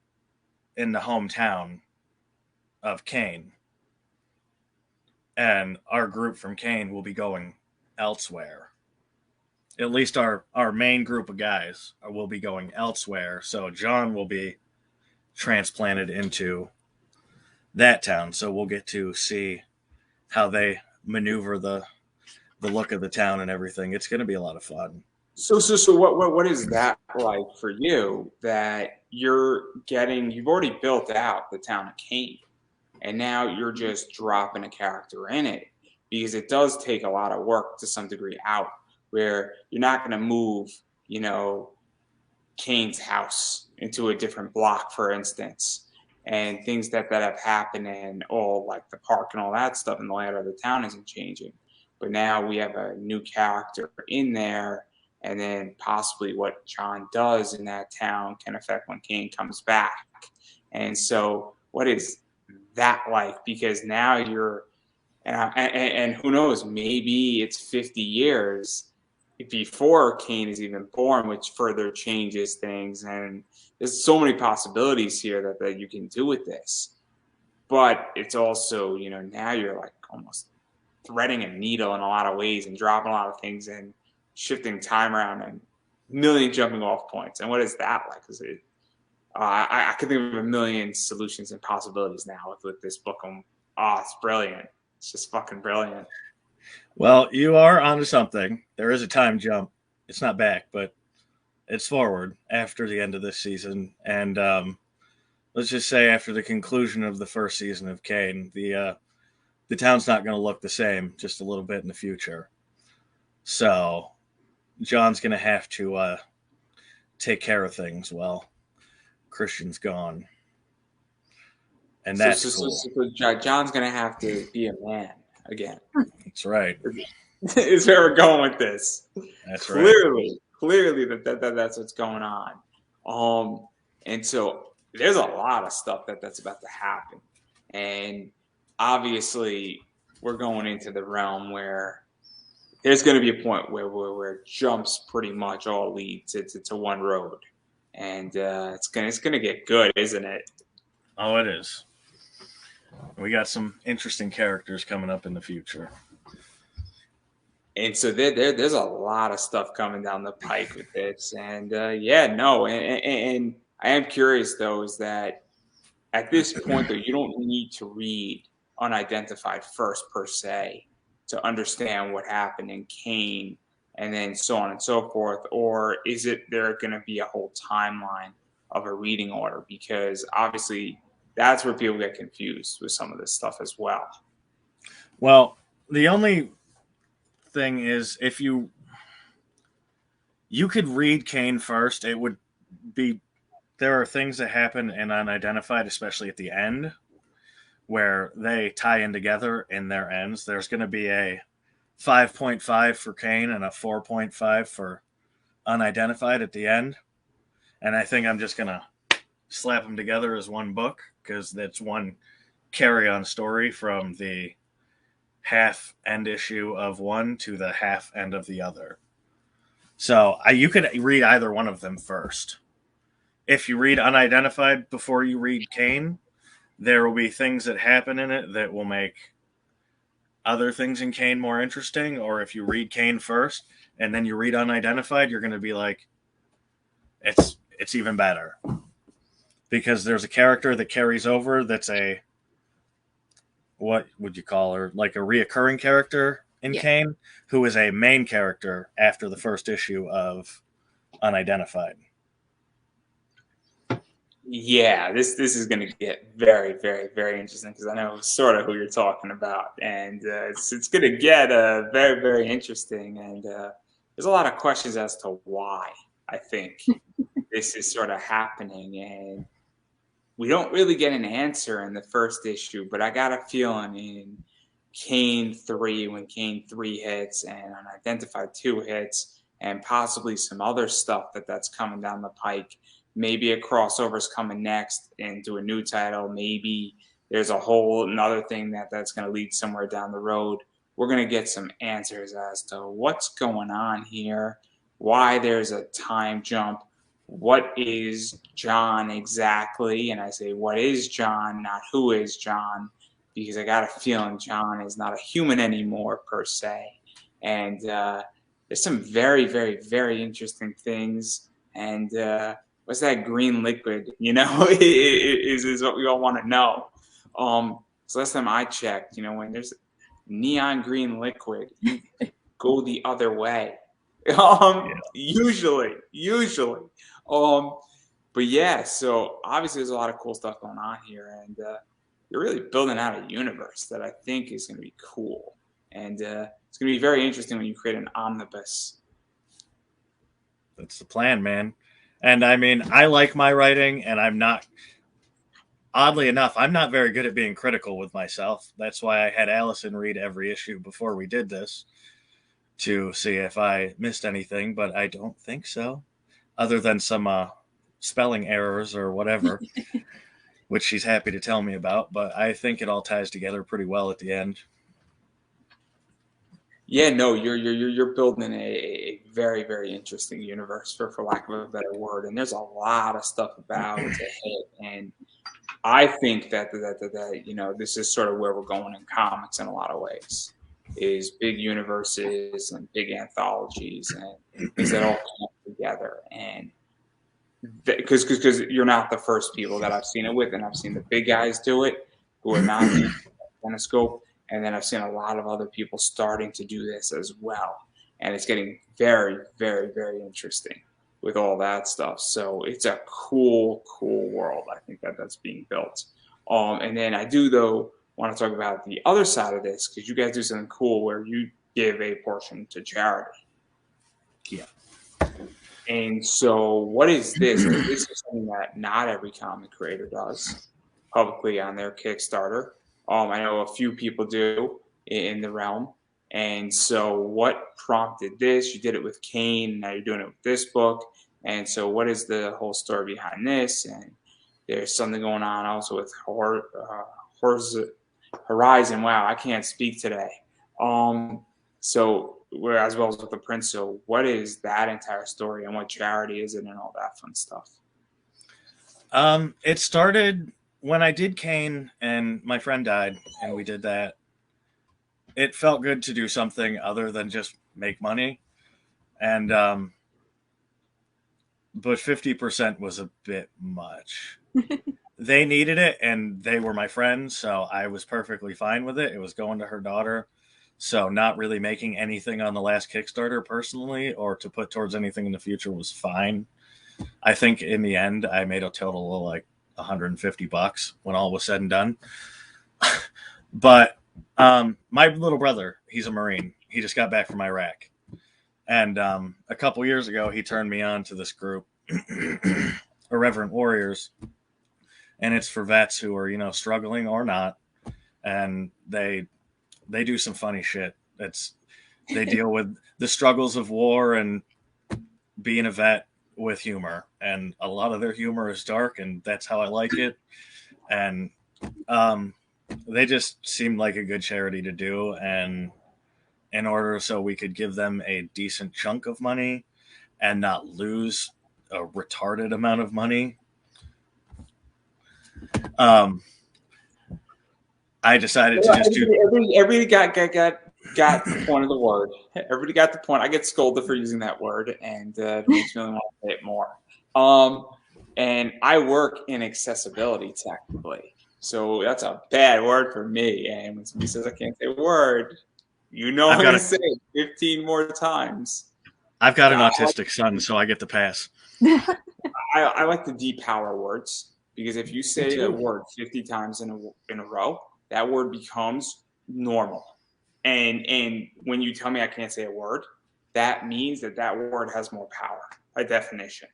B: in the hometown of Kane. And our group from Kane will be going elsewhere. At least our main group of guys will be going elsewhere. So John will be transplanted into that town. So we'll get to see how they maneuver the look of the town and everything. It's going to be a lot of fun.
A: So what is that like for you, that you've already built out the town of Kane, and now you're just dropping a character in it, because it does take a lot of work to some degree out, where you're not going to move, Kane's house into a different block, for instance, and things that have happened, and all like the park and all that stuff in the layout of the town isn't changing. But now we have a new character in there, and then possibly what John does in that town can affect when Kane comes back. And so what is that like? Because now and who knows, maybe it's 50 years before Kane is even born, which further changes things. And there's so many possibilities here that you can do with this. But it's also, now you're like almost threading a needle in a lot of ways, and dropping a lot of things, and shifting time around, and a million jumping off points. And what is that like? Is it, I can think of a million solutions and possibilities now with this book. It's brilliant. It's just fucking brilliant.
B: Well, you are onto something. There is a time jump. It's not back, but it's forward after the end of this season. And let's just say after the conclusion of the first season of Kane, the town's not going to look the same just a little bit in the future. So John's going to have to take care of things while Christian's gone. And that's cool.
A: So John's going to have to be a man again.
B: That's right.
A: Is where we're going with this.
B: That's
A: clearly, right. Clearly that's what's going on. And so there's a lot of stuff that's about to happen. And obviously, we're going into the realm where there's going to be a point where jumps pretty much all lead to one road. And it's gonna get good, isn't it?
B: Oh, it is. We got some interesting characters coming up in the future.
A: And so there's a lot of stuff coming down the pike with this. And yeah, no, and I am curious though, is that at this point though, you don't need to read Unidentified first per se to understand what happened in Kane and then so on and so forth, or is it there going to be a whole timeline of a reading order? Because obviously that's where people get confused with some of this stuff as well.
B: Well, the only thing is, if you could read Kane first, it would be, there are things that happen in Unidentified, especially at the end, where they tie in together in their ends. There's going to be a 5.5 for Kane and a 4.5 for Unidentified at the end. And I think I'm just going to slap them together as one book, because that's one carry-on story from the half end issue of one to the half end of the other. So you could read either one of them first. If you read Unidentified before you read Kane, there will be things that happen in it that will make other things in Kane more interesting. Or if you read Kane first and then you read Unidentified, you're going to be like, it's even better. Because there's a character that carries over that's a, what would you call her? Like a reoccurring character in Kane, who is a main character after the first issue of Unidentified.
A: Yeah, this is going to get very, very, very interesting, because I know sort of who you're talking about, and it's going to get very, very interesting. And there's a lot of questions as to why I think this is sort of happening, and we don't really get an answer in the first issue. But I got a feeling in Kane 3, when Kane 3 hits and Unidentified 2 hits, and possibly some other stuff that's coming down the pike. Maybe a crossover's coming next into a new title. Maybe there's a whole another thing that's going to lead somewhere down the road. We're going to get some answers as to what's going on here, why there's a time jump, what is John exactly. And I say, what is John, not who is John, because I got a feeling John is not a human anymore per se. And there's some very, very, very interesting things. And what's that green liquid, is what we all want to know. So last time I checked, when there's neon green liquid, you go the other way. Usually. But yeah, so obviously there's a lot of cool stuff going on here, and you're really building out a universe that I think is going to be cool. And it's going to be very interesting when you create an omnibus.
B: That's the plan, man. And I mean, I like my writing, and oddly enough, I'm not very good at being critical with myself. That's why I had Allison read every issue before we did this to see if I missed anything, but I don't think so, other than some spelling errors or whatever, which she's happy to tell me about. But I think it all ties together pretty well at the end.
A: Yeah, no, you're building a very, very interesting universe, for lack of a better word, and there's a lot of stuff about to hit. And I think that this is sort of where we're going in comics in a lot of ways, is big universes and big anthologies and things that all come together. And because you're not the first people that I've seen it with, and I've seen the big guys do it who are not in a scope. And then I've seen a lot of other people starting to do this as well. And it's getting very, very, very interesting with all that stuff. So it's a cool, cool world, I think, that's being built. And then I do, though, want to talk about the other side of this, because you guys do something cool where you give a portion to charity.
B: Yeah.
A: And so what is this? This is something that not every comic creator does publicly on their Kickstarter. I know a few people do in the realm. And so what prompted this? You did it with Kane. Now you're doing it with this book. And so what is the whole story behind this? And There's something going on also with Horizon. Wow, I can't speak today. So we're as well as with the Prince. So what is that entire story and what charity is it and all that fun stuff?
B: It started when I did Kane and my friend died, and we did that. It felt good to do something other than just make money, and but 50% was a bit much. They needed it, and they were my friends, so I was perfectly fine with it. It was going to her daughter, so not really making anything on the last Kickstarter personally, or to put towards anything in the future, was fine. I think in the end, I made a total of like $150 when all was said and done. But my little brother, he's a Marine. He just got back from Iraq. And a couple years ago, he turned me on to this group, Irreverent Warriors. And it's for vets who are, you know, struggling or not. And they do some funny shit. They deal with the struggles of war and being a vet with humor. And a lot of their humor is dark, and that's how I like it. And they just seemed like a good charity to do. And in order so we could give them a decent chunk of money and not lose a retarded amount of money, I decided to just do.
A: Everybody got the point of the word. Everybody got the point. I get scolded for using that word, and it makes me really want to say it more. And I work in accessibility technically, so that's a bad word for me. And when somebody says I can't say a word, you know, I'm going to say it 15 more times.
B: I've got an autistic son, so I get the pass.
A: I like to depower words. Because if you say a word 50 times in a row, that word becomes normal. And when you tell me I can't say a word, that means that word has more power by definition.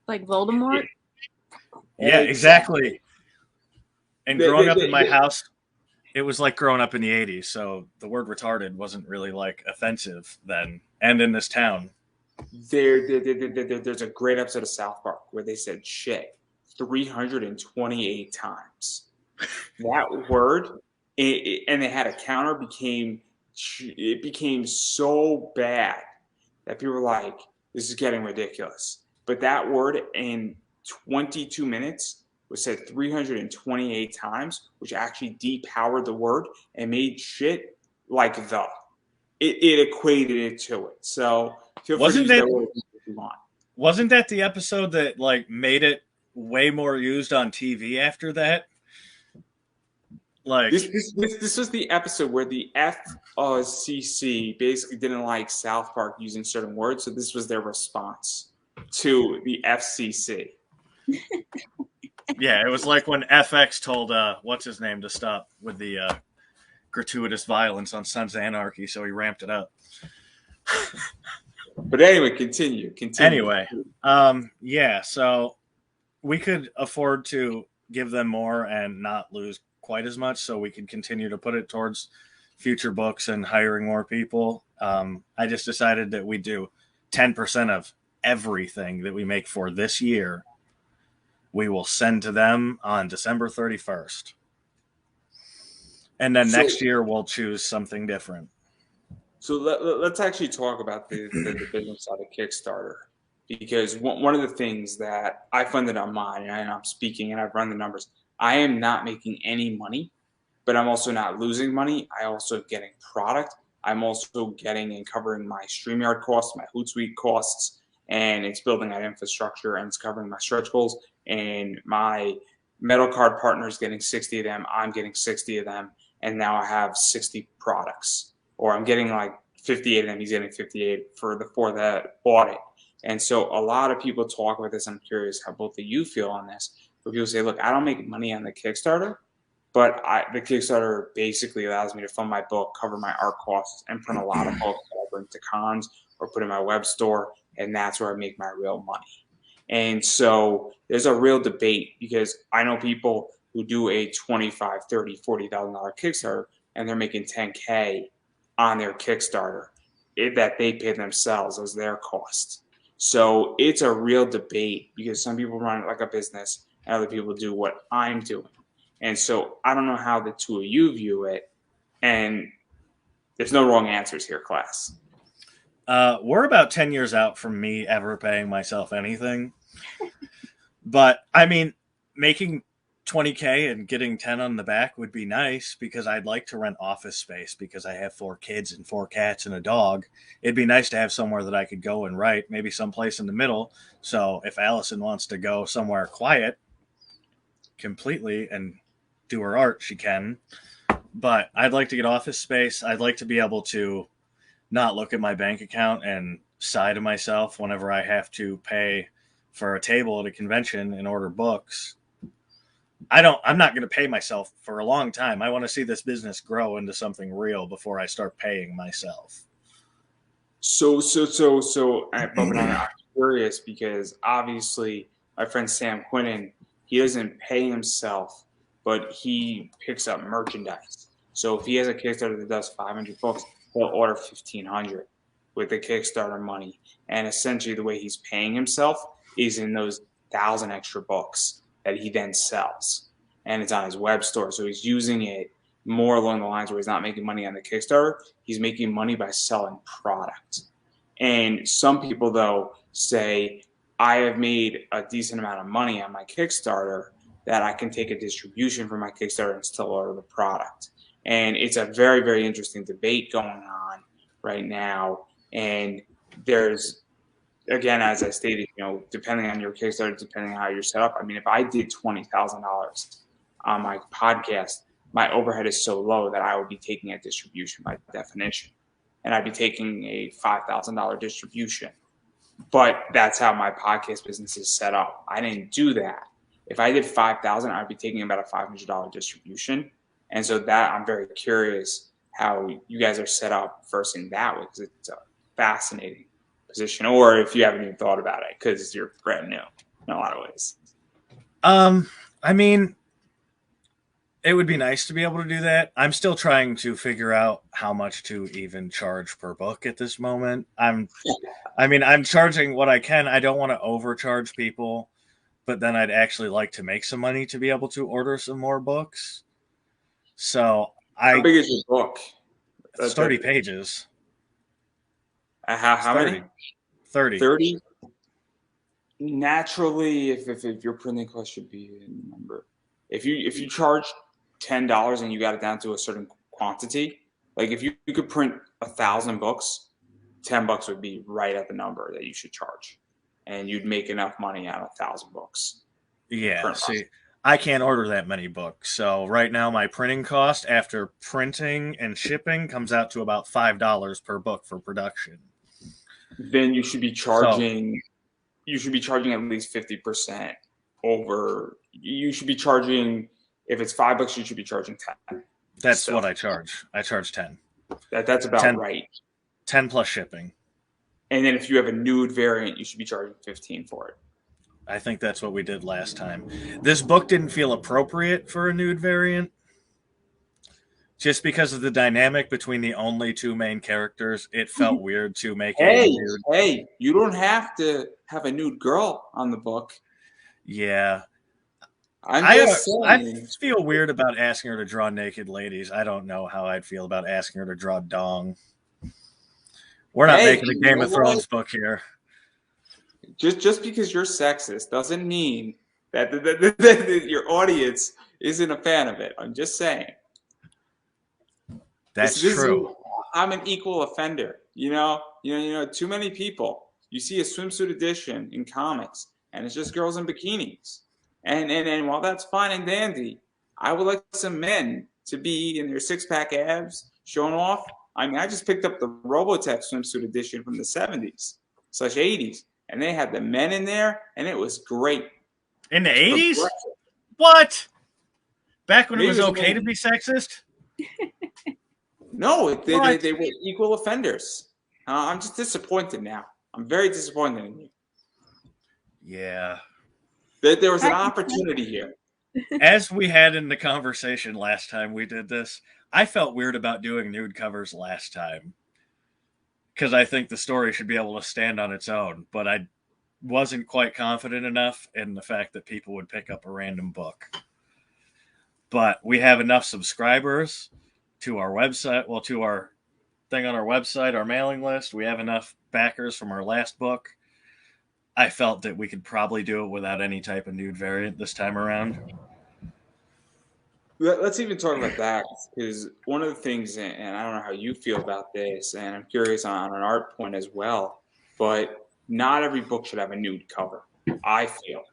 C: Like Voldemort?
B: Yeah, exactly. And growing up in my house, it was like growing up in the 80s. So the word retarded wasn't really like offensive then. And in this town.
A: There's a great episode of South Park where they said shit 328 times. That word, and they had a counter, became so bad that people were like, this is getting ridiculous. But that word in 22 minutes was said 328 times, which actually depowered the word and made shit like the. It equated it to it. So feel free to use that word if you want.
B: Wasn't that the episode that like made it way more used on TV after that? Like
A: this was the episode where the FCC basically didn't like South Park using certain words, so this was their response to the FCC.
B: Yeah, it was like when FX told what's his name to stop with the gratuitous violence on Sons of Anarchy, so he ramped it up.
A: But anyway, continue.
B: Anyway, yeah, so we could afford to give them more and not lose quite as much, so we could continue to put it towards future books and hiring more people. I just decided that we do 10% of everything that we make for this year. We will send to them on December 31st. And then next year we'll choose something different.
A: So let's actually talk about the business side of Kickstarter, because one of the things that I funded on mine, and I'm speaking and I've run the numbers, I am not making any money, but I'm also not losing money. I also getting product. I'm also getting and covering my StreamYard costs, my Hootsuite costs, and it's building that infrastructure, and it's covering my stretch goals. And my metal card partner is getting 60 of them. I'm getting 60 of them. And now I have 60 products, or I'm getting like 58 of them. He's getting 58 for the audit. And so a lot of people talk about this. I'm curious how both of you feel on this. Where people say, look, I don't make money on the Kickstarter, but the Kickstarter basically allows me to fund my book, cover my art costs, and print a lot of books that I bring to cons or put in my web store. And that's where I make my real money. And so there's a real debate, because I know people who do a $25,000, $30,000, $40,000 Kickstarter, and they're making $10K on their Kickstarter that they pay themselves as their cost. So it's a real debate, because some people run it like a business and other people do what I'm doing. And so I don't know how the two of you view it. And there's no wrong answers here, class.
B: We're about 10 years out from me ever paying myself anything. But I mean, making 20K and getting 10 on the back would be nice, because I'd like to rent office space because I have 4 kids and 4 cats and a dog. It'd be nice to have somewhere that I could go and write, maybe someplace in the middle. So if Allison wants to go somewhere quiet completely and do her art, she can. But I'd like to get office space. I'd like to be able to not look at my bank account and sigh to myself whenever I have to pay for a table at a convention and order books. I'm not going to pay myself for a long time. I want to see this business grow into something real before I start paying myself.
A: So, I'm curious, because obviously my friend Sam Quinnen, he doesn't pay himself, but he picks up merchandise. So if he has a Kickstarter that does 500 books, he'll order 1,500 with the Kickstarter money. And essentially the way he's paying himself is in those 1,000 extra books that he then sells. And it's on his web store. So he's using it more along the lines where he's not making money on the Kickstarter. He's making money by selling product. And some people, though, say, I have made a decent amount of money on my Kickstarter that I can take a distribution from my Kickstarter and still order the product. And it's a very, very interesting debate going on right now. And there's, again, as I stated, depending on your Kickstarter, depending on how you're set up. I mean, if I did $20,000 on my podcast, my overhead is so low that I would be taking a distribution by definition. And I'd be taking a $5,000 distribution. But that's how my podcast business is set up. I didn't do that. If I did $5,000, I'd be taking about a $500 distribution. And so that I'm very curious how you guys are set up first in that way, because it's a fascinating position. Or if you haven't even thought about it, because you're brand new in a lot of ways.
B: I mean, it would be nice to be able to do that. I'm still trying to figure out how much to even charge per book at this moment. I'm charging what I can. I don't want to overcharge people, but then I'd actually like to make some money to be able to order some more books. So
A: how big is your book?
B: It's 30 pages.
A: How many?
B: 30.
A: 30? Naturally, if your printing cost should be a number. If you charge $10 and you got it down to a certain quantity, like if you could print 1,000 books, $10 would be right at the number that you should charge, and you'd make enough money on 1,000 books.
B: Yeah, see, I can't order that many books. So right now my printing cost after printing and shipping comes out to about $5 per book for production.
A: Then you should be charging at least 50% over. You should be charging, if it's $5, you should be charging 10.
B: That's what I charge. I charge 10.
A: That's about
B: 10,
A: right.
B: 10 plus shipping.
A: And then if you have a nude variant, you should be charging 15 for it.
B: I think that's what we did last time. This book didn't feel appropriate for a nude variant, just because of the dynamic between the only 2 main characters. It felt weird to make it nude.
A: Hey, you don't have to have a nude girl on the book.
B: Yeah.
A: I
B: feel weird about asking her to draw naked ladies. I don't know how I'd feel about asking her to draw dong. We're not making a Game of Thrones book here.
A: Just because you're sexist doesn't mean that your audience isn't a fan of it. I'm just saying.
B: That's true.
A: I'm an equal offender. Too many people. You see a swimsuit edition in comics, and it's just girls in bikinis. And while that's fine and dandy, I would like some men to be in their 6-pack abs showing off. I mean, I just picked up the Robotech swimsuit edition from the 70s/80s, and they had the men in there, and it was great.
B: In the 80s? What? Back when it was okay to be sexist?
A: No, they were equal offenders. I'm just disappointed now. I'm very disappointed in you.
B: Yeah.
A: There was an opportunity here.
B: As we had in the conversation last time we did this, I felt weird about doing nude covers last time, because I think the story should be able to stand on its own. But wasn't quite confident enough in the fact that people would pick up a random book. But we have enough subscribers to our website, well, to our thing on our website, our mailing list. We have enough backers from our last book. I felt that we could probably do it without any type of nude variant this time around.
A: Let's even talk about that, because one of the things, and I don't know how you feel about this, and I'm curious on an art point as well, but not every book should have a nude cover, I feel.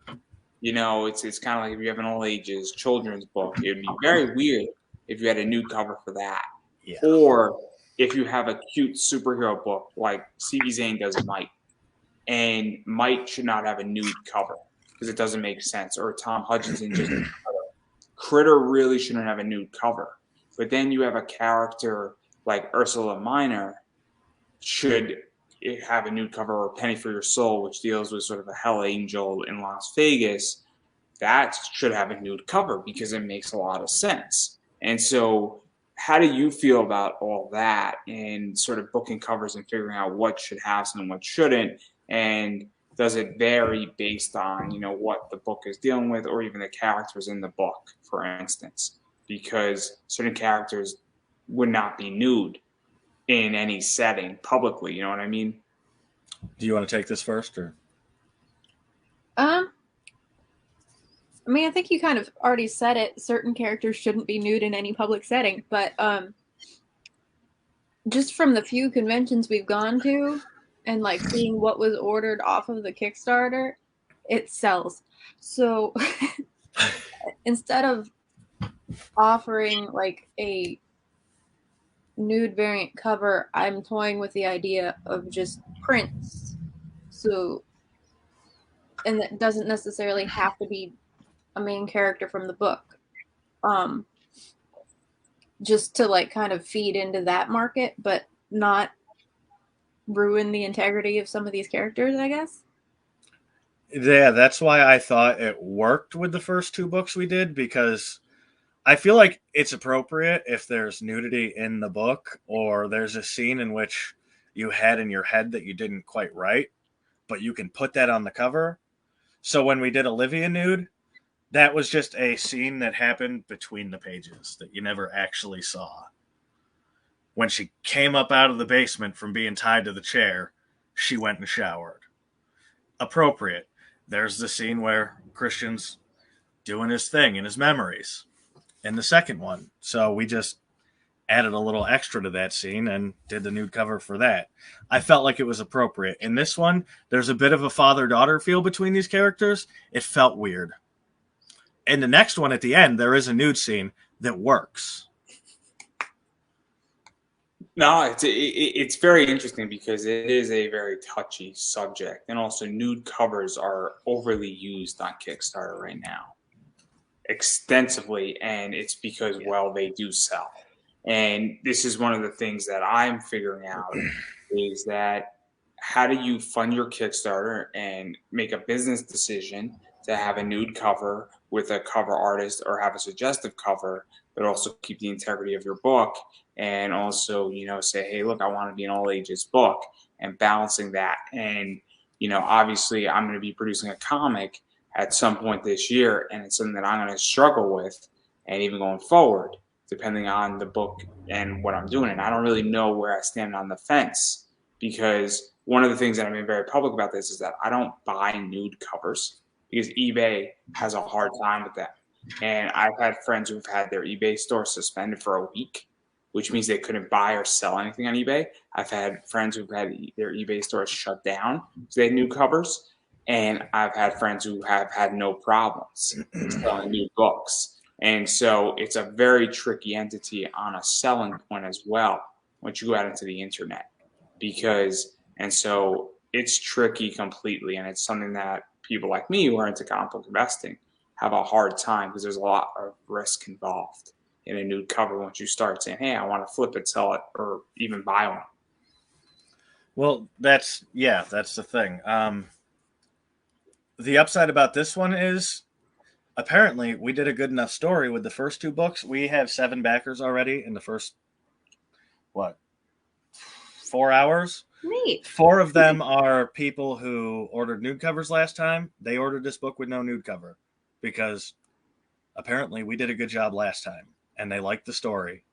A: It's kind of like if you have an all ages children's book, it would be very weird if you had a nude cover for that.
B: Yeah.
A: Or if you have a cute superhero book like C.B. Zane does Mike, and Mike should not have a nude cover because it doesn't make sense, or Tom Hutchinson just Critter really shouldn't have a nude cover. But then you have a character like Ursula Minor should have a nude cover, or Penny for Your Soul, which deals with sort of a hell angel in Las Vegas. That should have a nude cover because it makes a lot of sense. And so how do you feel about all that and sort of booking covers and figuring out what should have some and what shouldn't? And does it vary based on, what the book is dealing with, or even the characters in the book, for instance? Because certain characters would not be nude in any setting publicly. You know what I mean?
B: Do you want to take this first, or?
C: I think you kind of already said it. Certain characters shouldn't be nude in any public setting, but just from the few conventions we've gone to, and like seeing what was ordered off of the Kickstarter, it sells. So instead of offering like a nude variant cover, I'm toying with the idea of just prints. So, and that doesn't necessarily have to be a main character from the book. Just to like kind of feed into that market, but not ruin the integrity of some of these characters, I guess.
B: Yeah, that's why I thought it worked with the first two books we did, because I feel like it's appropriate if there's nudity in the book, or there's a scene in which you had in your head that you didn't quite write, but you can put that on the cover. So when we did Olivia nude, that was just a scene that happened between the pages that you never actually saw. When she came up out of the basement from being tied to the chair, she went and showered. Appropriate. There's the scene where Christian's doing his thing in his memories in the second one. So we just added a little extra to that scene and did the nude cover for that. I felt like it was appropriate. In this one, there's a bit of a father-daughter feel between these characters. It felt weird. In the next one, at the end, there is a nude scene that works.
A: No, it's very interesting because it is a very touchy subject, and also nude covers are overly used on Kickstarter right now, extensively, and it's because they do sell. And this is one of the things that I'm figuring out is that how do you fund your Kickstarter and make a business decision to have a nude cover with a cover artist, or have a suggestive cover, but also keep the integrity of your book, and also, say, hey, look, I want to be an all ages book, and balancing that. And, obviously I'm going to be producing a comic at some point this year, and it's something that I'm going to struggle with, and even going forward, depending on the book and what I'm doing. And I don't really know where I stand on the fence, because one of the things that I've been very public about this is that I don't buy nude covers because eBay has a hard time with that. And I've had friends who've had their eBay store suspended for a week, which means they couldn't buy or sell anything on eBay. I've had friends who've had their eBay stores shut down because they had new covers. And I've had friends who have had no problems selling new books. And so it's a very tricky entity on a selling point as well once you go out into the internet. And so it's tricky completely. And it's something that people like me who are into comic book investing have a hard time, because there's a lot of risk involved in a nude cover once you start saying, hey, I want to flip it, sell it, or even buy one.
B: Well, that's the thing. The upside about this one is apparently we did a good enough story with the first two books. We have 7 backers already in the first, 4 hours?
C: Neat.
B: 4 of them are people who ordered nude covers last time. They ordered this book with no nude cover because apparently we did a good job last time and they liked the story.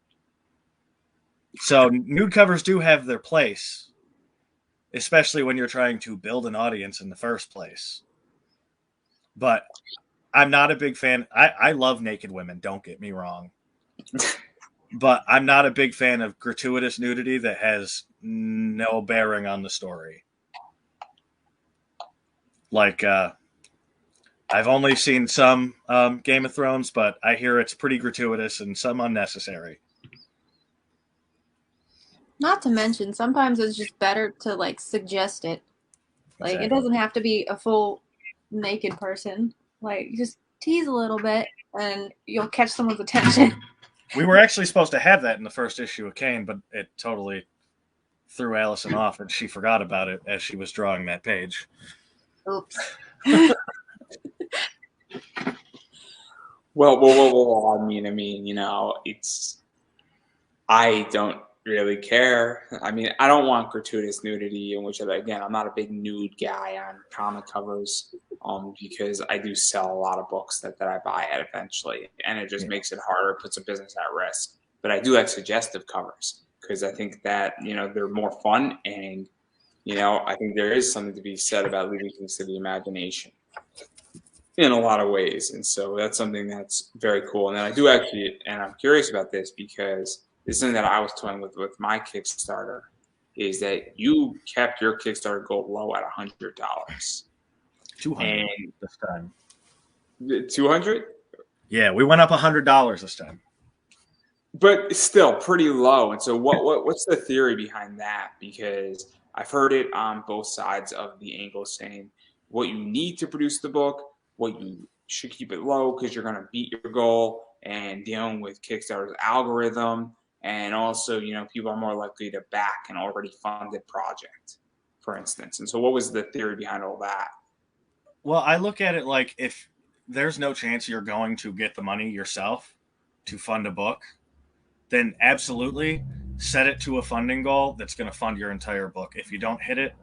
B: So nude covers do have their place, especially when you're trying to build an audience in the first place. But I'm not a big fan. I love naked women, don't get me wrong. But I'm not a big fan of gratuitous nudity that has no bearing on the story. Like, I've only seen some Game of Thrones, but I hear it's pretty gratuitous and some unnecessary.
C: Not to mention, sometimes it's just better to like suggest it. Like
B: Exactly.
C: it doesn't have to be a full naked person. Like just tease a little bit, and you'll catch someone's attention.
B: We were actually supposed to have that in the first issue of Kane, but it totally threw Allison off, and she forgot about it as she was drawing that page.
C: Oops.
A: Well. I mean, you know, I don't really care. I mean, I don't want gratuitous nudity, in which, again, I'm not a big nude guy on comic covers, because I do sell a lot of books that I buy at eventually, and it just makes it harder, puts a business at risk. But I do like suggestive covers because I think that, you know, they're more fun, and, you know, I think there is something to be said about leaving things to the imagination in a lot of ways. And so that's something that's very cool. And then I do actually, and I'm curious about this because this is something that I was toying with my Kickstarter, is that you kept your Kickstarter goal low at $100.
B: $200 this time.
A: 200?
B: Yeah, we went up $100 this time.
A: But still pretty low. And so what's the theory behind that? Because I've heard it on both sides of the angle saying what you need to produce the book, what you should keep it low because you're going to beat your goal, and dealing with Kickstarter's algorithm. And also, you know, people are more likely to back an already funded project, for instance. And so what was the theory behind all that?
B: Well, I look at it like if there's no chance you're going to get the money yourself to fund a book, then absolutely set it to a funding goal that's going to fund your entire book. If you don't hit it,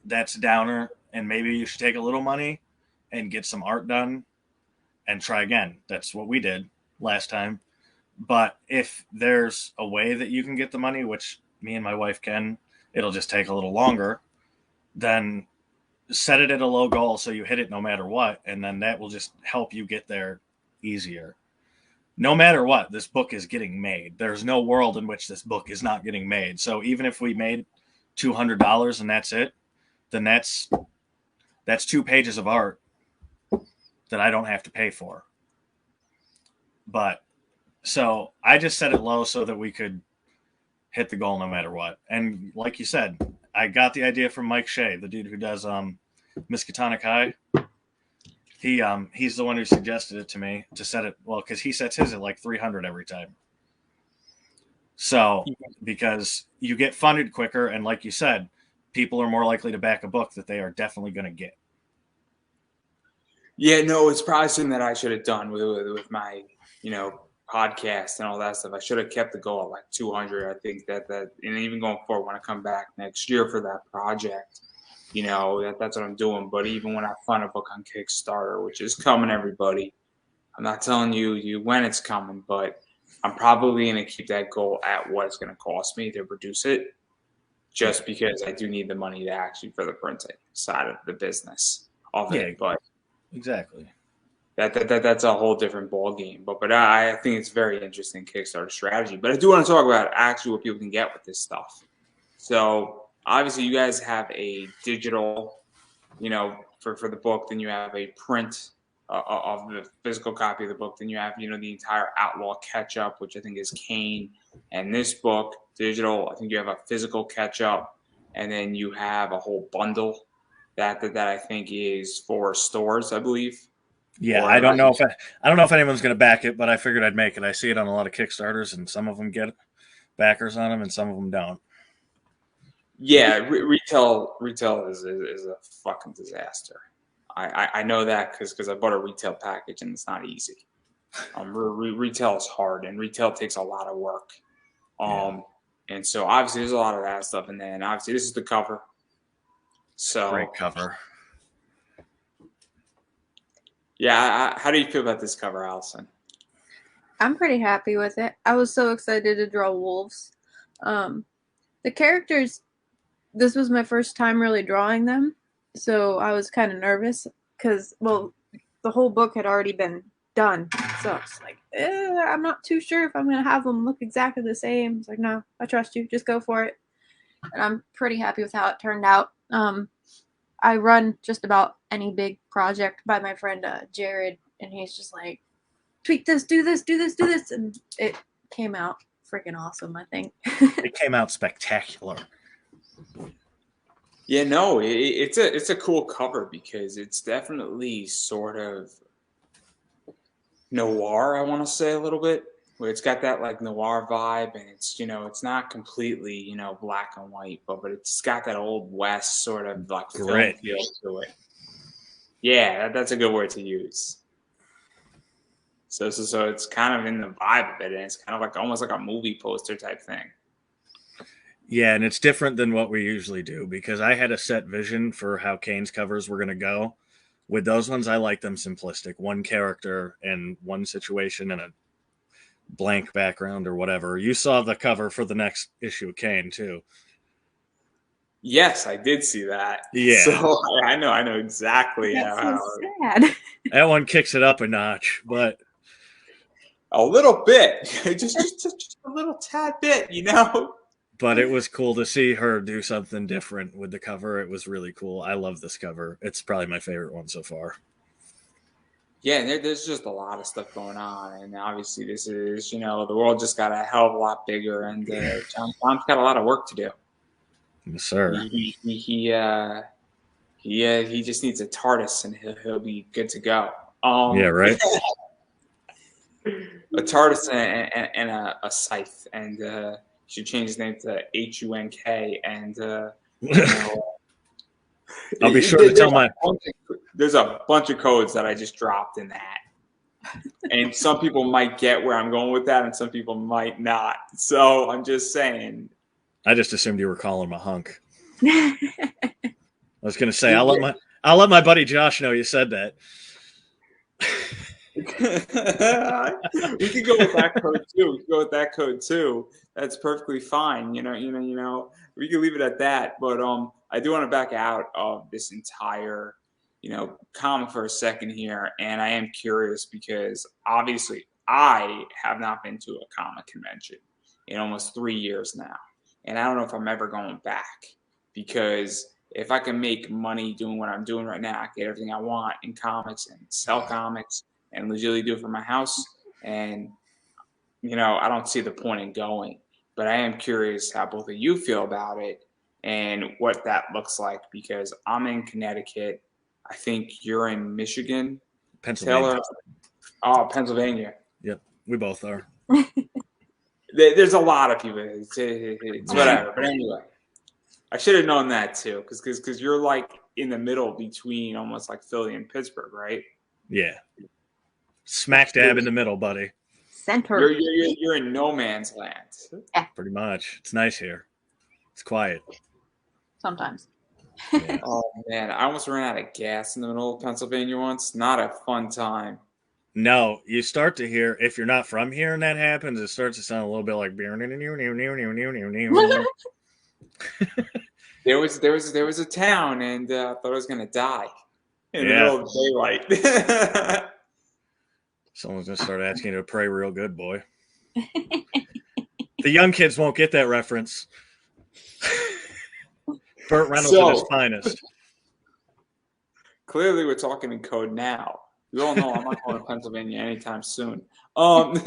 B: that's a downer, and maybe you should take a little money and get some art done and try again. That's what we did last time. But if there's a way that you can get the money, which me and my wife can, it'll just take a little longer, then set it at a low goal so you hit it no matter what, and then that will just help you get there easier. No matter what, this book is getting made. There's no world in which this book is not getting made. So even if we made $200 and that's it, then that's 2 pages of art that I don't have to pay for. But so I just set it low so that we could hit the goal no matter what. And like you said, I got the idea from Mike Shea, the dude who does Miskatonic High. He's the one who suggested it to me to set it, well, because he sets his at like 300 every time. So because you get funded quicker, and like you said, people are more likely to back a book that they are definitely going to get.
A: Yeah, no, it's probably something that I should have done with my, you know, podcast and all that stuff. I should have kept the goal at like 200. I think that and even going forward, when I come back next year for that project, you know, that's what I'm doing. But even when I fund a book on Kickstarter, which is coming, everybody, I'm not telling you when it's coming, but I'm probably going to keep that goal at what it's going to cost me to produce it, just because I do need the money to actually for the printing side of the business of it. But
B: exactly.
A: That's a whole different ball game. But I think it's very interesting Kickstarter strategy. But I do want to talk about actually what people can get with this stuff. So obviously you guys have a digital, you know, for the book. Then you have a print of the physical copy of the book. Then you have, you know, the entire Outlaw catch up, which I think is Kane. And this book, digital, I think you have a physical catch up, and then you have a whole bundle that I think is for stores, I believe.
B: Yeah, I don't know if anyone's going to back it, but I figured I'd make it. I see it on a lot of Kickstarters, and some of them get backers on them, and some of them don't.
A: Yeah, retail is a fucking disaster. I know that because I bought a retail package, and it's not easy. Retail is hard, and retail takes a lot of work. And so obviously there's a lot of that stuff in there. And obviously this is the cover. So
B: Great cover.
A: Yeah, how do you feel about this cover, Allison?
C: I'm pretty happy with it. I was so excited to draw wolves. The characters, this was my first time really drawing them, so I was kind of nervous because, well, the whole book had already been done. So it's like, I'm not too sure if I'm going to have them look exactly the same. It's like, no, I trust you. Just go for it. And I'm pretty happy with how it turned out. I run just about any big project by my friend Jared, and he's just like, tweak this, do this, do this, do this. And it came out freaking awesome, I think.
B: It came out spectacular.
A: Yeah, no, it's a cool cover because it's definitely sort of noir, I want to say a little bit, where it's got that like noir vibe, and it's, you know, it's not completely, you know, black and white, but it's got that old west sort of like film feel to it. Yeah, that's a good word to use. So it's kind of in the vibe of it, and it's kind of like almost like a movie poster type thing.
B: Yeah, and it's different than what we usually do because I had a set vision for how Kane's covers were going to go. With those ones, I like them simplistic. One character and one situation and a blank background or whatever. You saw the cover for the next issue of Kane, too.
A: Yes, I did see that.
B: Yeah.
A: So I know exactly
C: That's
A: how.
C: so sad.
B: That one kicks it up a notch, but
A: a little bit. just a little tad bit, you know?
B: But it was cool to see her do something different with the cover. It was really cool. I love this cover. It's probably my favorite one so far.
A: Yeah, and there's just a lot of stuff going on. And obviously this is, you know, the world just got a hell of a lot bigger. And John's got a lot of work to do.
B: Yes, sir.
A: He just needs a TARDIS and he'll be good to go.
B: Yeah, right?
A: A TARDIS and a scythe. And should change his name to HUNK, and you know,
B: I'll be sure to tell my.
A: There's a bunch of codes that I just dropped in that, and some people might get where I'm going with that, and some people might not. So I'm just saying.
B: I just assumed you were calling him a hunk. I was going to say I'll let my buddy Josh know you said that.
A: We could go with that code too. That's perfectly fine. You know, we can leave it at that. But I do want to back out of this entire, you know, comic for a second here, and I am curious because obviously I have not been to a comic convention in almost 3 years now, and I don't know if I'm ever going back because if I can make money doing what I'm doing right now, I get everything I want in comics and sell comics and legitimately do it for my house. And, you know, I don't see the point in going. But I am curious how both of you feel about it and what that looks like because I'm in Connecticut. I think you're in Michigan.
B: Pennsylvania.
A: Taylor? Oh, Pennsylvania.
B: Yep, we both are.
A: There's a lot of people. It's whatever. But anyway, I should have known that too because you're like in the middle between almost like Philly and Pittsburgh, right?
B: Yeah. Smack dab in the middle, buddy.
C: Center.
A: You're in no man's land.
C: Yeah.
B: Pretty much. It's nice here. It's quiet.
C: Sometimes.
B: Yeah.
A: Oh man, I almost ran out of gas in the middle of Pennsylvania once. Not a fun time.
B: No, you start to hear, if you're not from here and that happens, it starts to sound a little bit like
A: there was a town and I thought I was gonna die in the middle of daylight.
B: Someone's gonna start asking you to pray real good, boy. The young kids won't get that reference. Burt Reynolds at his finest.
A: Clearly, we're talking in code now. We all know I'm not going to Pennsylvania anytime soon. At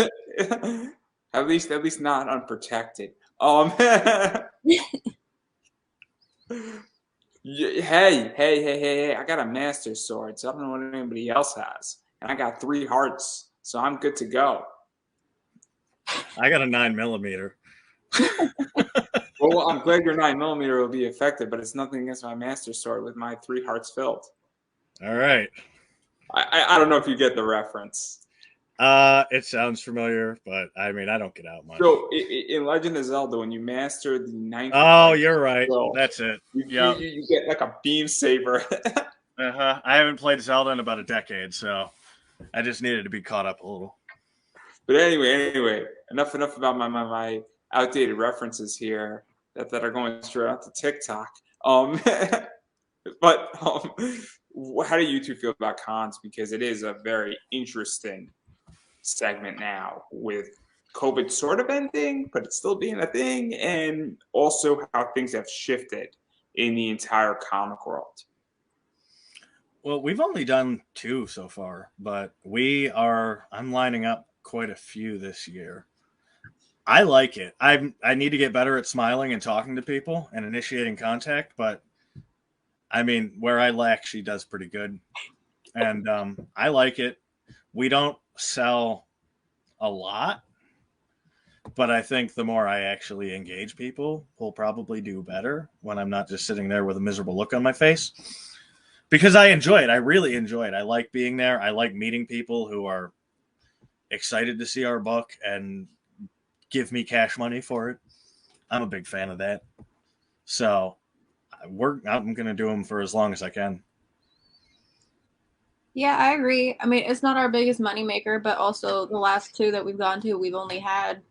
A: least not unprotected. Hey! I got a master sword, so I don't know what anybody else has, and I got 3 hearts, so I'm good to go.
B: I got a 9mm.
A: Well, I'm glad your 9mm will be effective, but it's nothing against my master sword with my 3 hearts filled.
B: All right.
A: I don't know if you get the reference.
B: It sounds familiar, but I mean, I don't get out much.
A: So in Legend of Zelda, when you master the ninth,
B: Oh, you're right. That's it.
A: You get like a beam saber.
B: I haven't played Zelda in about a decade, so I just needed to be caught up a little.
A: But anyway, enough about my outdated references here that are going straight out to TikTok. But how do you two feel about cons? Because it is a very interesting segment now with COVID sort of ending, but it's still being a thing, and also how things have shifted in the entire comic world.
B: Well, we've only done 2 so far, but I'm lining up quite a few this year. I like it. I need to get better at smiling and talking to people and initiating contact, but I mean, where I lack, she does pretty good. And I like it. We don't sell a lot, but I think the more I actually engage people, we'll probably do better when I'm not just sitting there with a miserable look on my face. Because I enjoy it. I really enjoy it. I like being there. I like meeting people who are excited to see our book and give me cash money for it. I'm a big fan of that. So I'm going to do them for as long as I can.
C: Yeah, I agree. I mean, it's not our biggest moneymaker, but also the last 2 that we've gone to, we've only had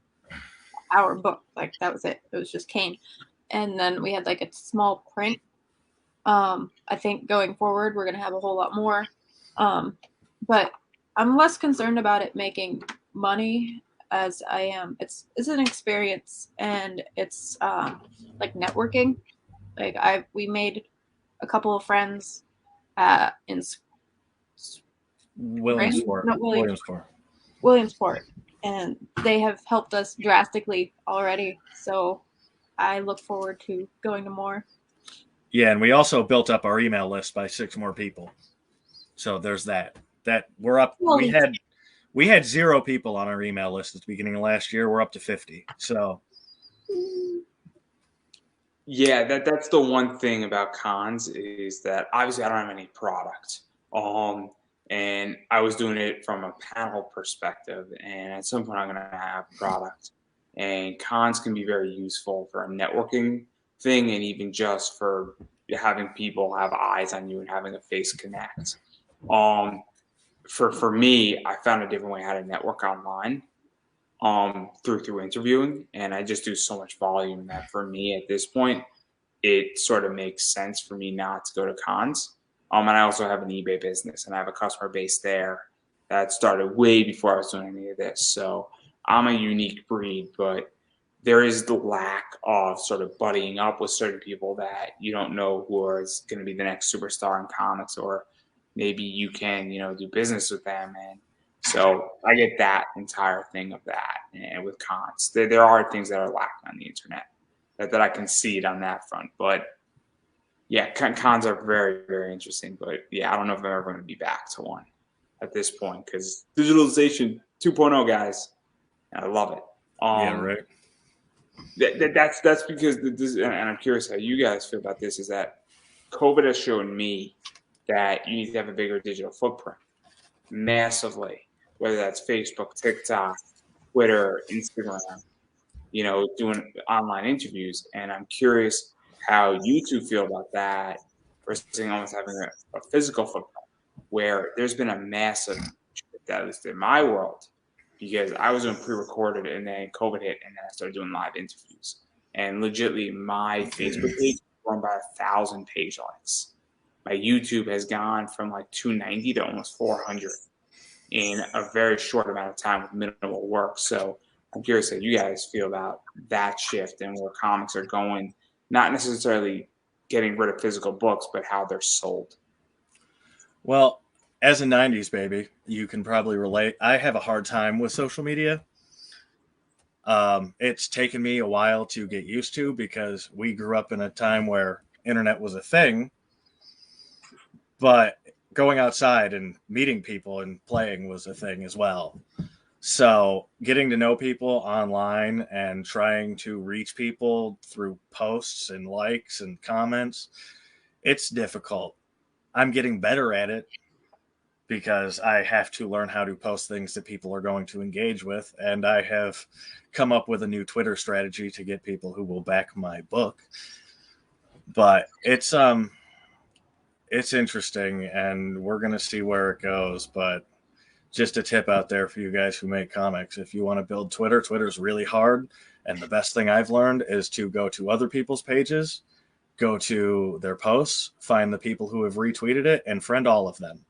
C: our book. Like, that was it. It was just Kane. And then we had like a small print. I think going forward, we're going to have a whole lot more. But I'm less concerned about it making money as I am. It's an experience, and it's like networking. Like we made a couple of friends in Williamsport, and they have helped us drastically already. So I look forward to going to more.
B: Yeah, and we also built up our email list by 6 more people. So there's that. That we're up. We had 0 people on our email list at the beginning of last year. We're up to 50. So
A: yeah, that's the one thing about cons is that obviously I don't have any product. And I was doing it from a panel perspective, and at some point I'm going to have product. And cons can be very useful for a networking thing, and even just for having people have eyes on you and having a face connect. For me, I found a different way how to network online through interviewing, and I just do so much volume that for me at this point, it sort of makes sense for me not to go to cons. And I also have an eBay business, and I have a customer base there that started way before I was doing any of this. So I'm a unique breed, but there is the lack of sort of buddying up with certain people that you don't know who is going to be the next superstar in comics, or maybe you can, do business with them. And so I get that entire thing of that. And with cons, there are things that are lacking on the internet that I can see it on that front. But yeah, cons are very, very interesting. But yeah, I don't know if I'm ever going to be back to one at this point, because digitalization 2.0, guys, and I love it.
B: Yeah, right.
A: That's because and I'm curious how you guys feel about this. Is that COVID has shown me that you need to have a bigger digital footprint, massively. Whether that's Facebook, TikTok, Twitter, Instagram, doing online interviews. And I'm curious how you two feel about that versus almost having a physical footprint, where there's been a massive shift, at least in my world, because I was doing pre-recorded and then COVID hit and then I started doing live interviews. And legitimately, my Facebook page has grown by 1,000 page likes. My YouTube has gone from like 290 to almost 400 in a very short amount of time with minimal work. So I'm curious how you guys feel about that shift and where comics are going, not necessarily getting rid of physical books, but how they're sold.
B: Well, as a 90s baby, you can probably relate. I have a hard time with social media. It's taken me a while to get used to, because we grew up in a time where internet was a thing, but going outside and meeting people and playing was a thing as well. So getting to know people online and trying to reach people through posts and likes and comments, it's difficult. I'm getting better at it, because I have to learn how to post things that people are going to engage with. And I have come up with a new Twitter strategy to get people who will back my book. But it's interesting, and we're going to see where it goes. But just a tip out there for you guys who make comics. If you want to build Twitter, Twitter's really hard. And the best thing I've learned is to go to other people's pages, go to their posts, find the people who have retweeted it, and friend all of them.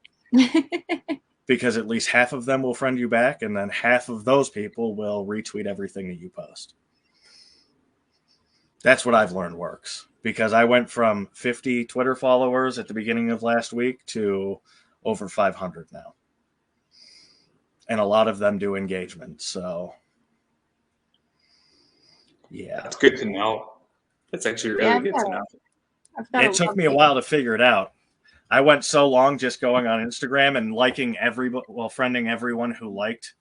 B: Because at least half of them will friend you back, and then half of those people will retweet everything that you post. That's what I've learned works. Because I went from 50 Twitter followers at the beginning of last week to over 500 now. And a lot of them do engagement. So, yeah.
A: That's good to know. That's actually really good to know.
B: It took me a while to figure it out. I went so long just going on Instagram and friending everyone who liked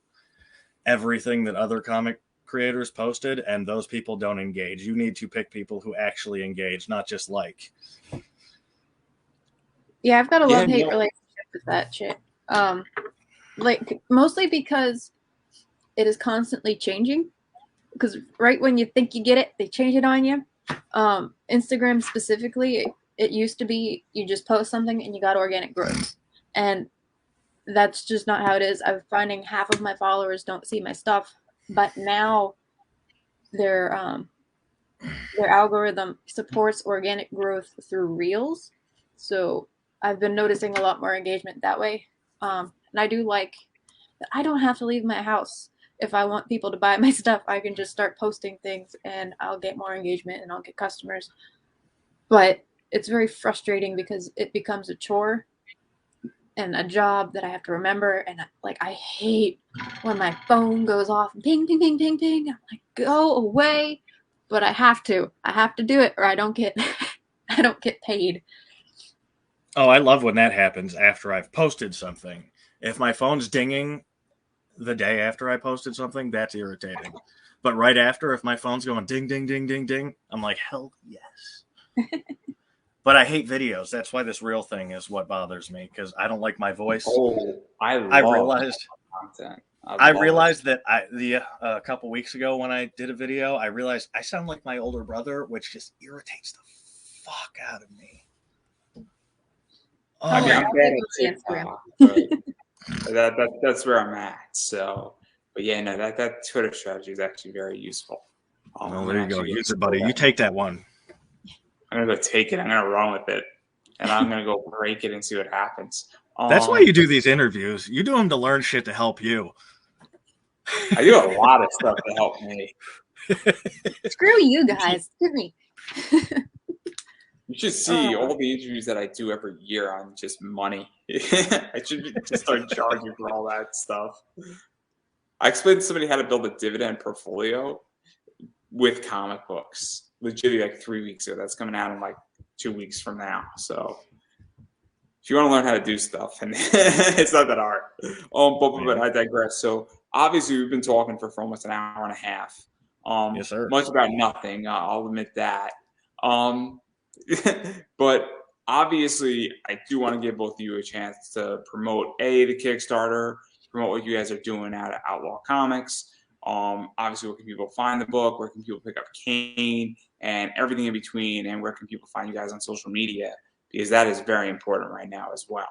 B: everything that other comic creators posted, and those people don't engage. You need to pick people who actually engage, not just like.
C: Yeah, I've got a love-hate relationship with that shit. Like, mostly because it is constantly changing. Because right when you think you get it, they change it on you. Instagram specifically, it used to be you just post something and you got organic growth. And that's just not how it is. I'm finding half of my followers don't see my stuff. But now their algorithm supports organic growth through Reels. So I've been noticing a lot more engagement that way. And I do like that I don't have to leave my house. If I want people to buy my stuff, I can just start posting things and I'll get more engagement and I'll get customers. But it's very frustrating because it becomes a chore and a job that I have to remember. And I hate when my phone goes off, ping, ping, ping, ping, ping. I'm like, go away. But I have to do it or I don't get paid.
B: Oh, I love when that happens after I've posted something. If my phone's dinging the day after I posted something, that's irritating. But right after, if my phone's going ding, ding, ding, ding, ding, I'm like, hell yes. But I hate videos. That's why this Reel thing is what bothers me, because I don't like my voice.
A: Oh, I
B: realized
A: content.
B: I realized that a couple weeks ago when I did a video, I realized I sound like my older brother, which just irritates the fuck out of me.
A: I mean, I'm bad at TikTok, but that's where I'm at. So, but yeah, no, that Twitter strategy is actually very useful.
B: Well, there you go. Use it, buddy. You take that one.
A: I'm gonna go take it. I'm gonna run with it, and I'm gonna go break it and see what happens.
B: That's why you do these interviews. You do them to learn shit to help you.
A: I do a lot of stuff to help me.
C: Screw you guys. Give me.
A: You should see all the interviews that I do every year on just money. I should just start charging for all that stuff. I explained to somebody how to build a dividend portfolio with comic books. Literally like 3 weeks ago. That's coming out in like 2 weeks from now. So if you want to learn how to do stuff, and it's not that hard. But I digress. So obviously we've been talking for almost an hour and a half.
B: Yes, sir.
A: Much about nothing. I'll admit that. But obviously, I do want to give both of you a chance to promote the Kickstarter, promote what you guys are doing out at Outlaw Comics. Obviously, where can people find the book? Where can people pick up Kane and everything in between? And where can people find you guys on social media? Because that is very important right now as well.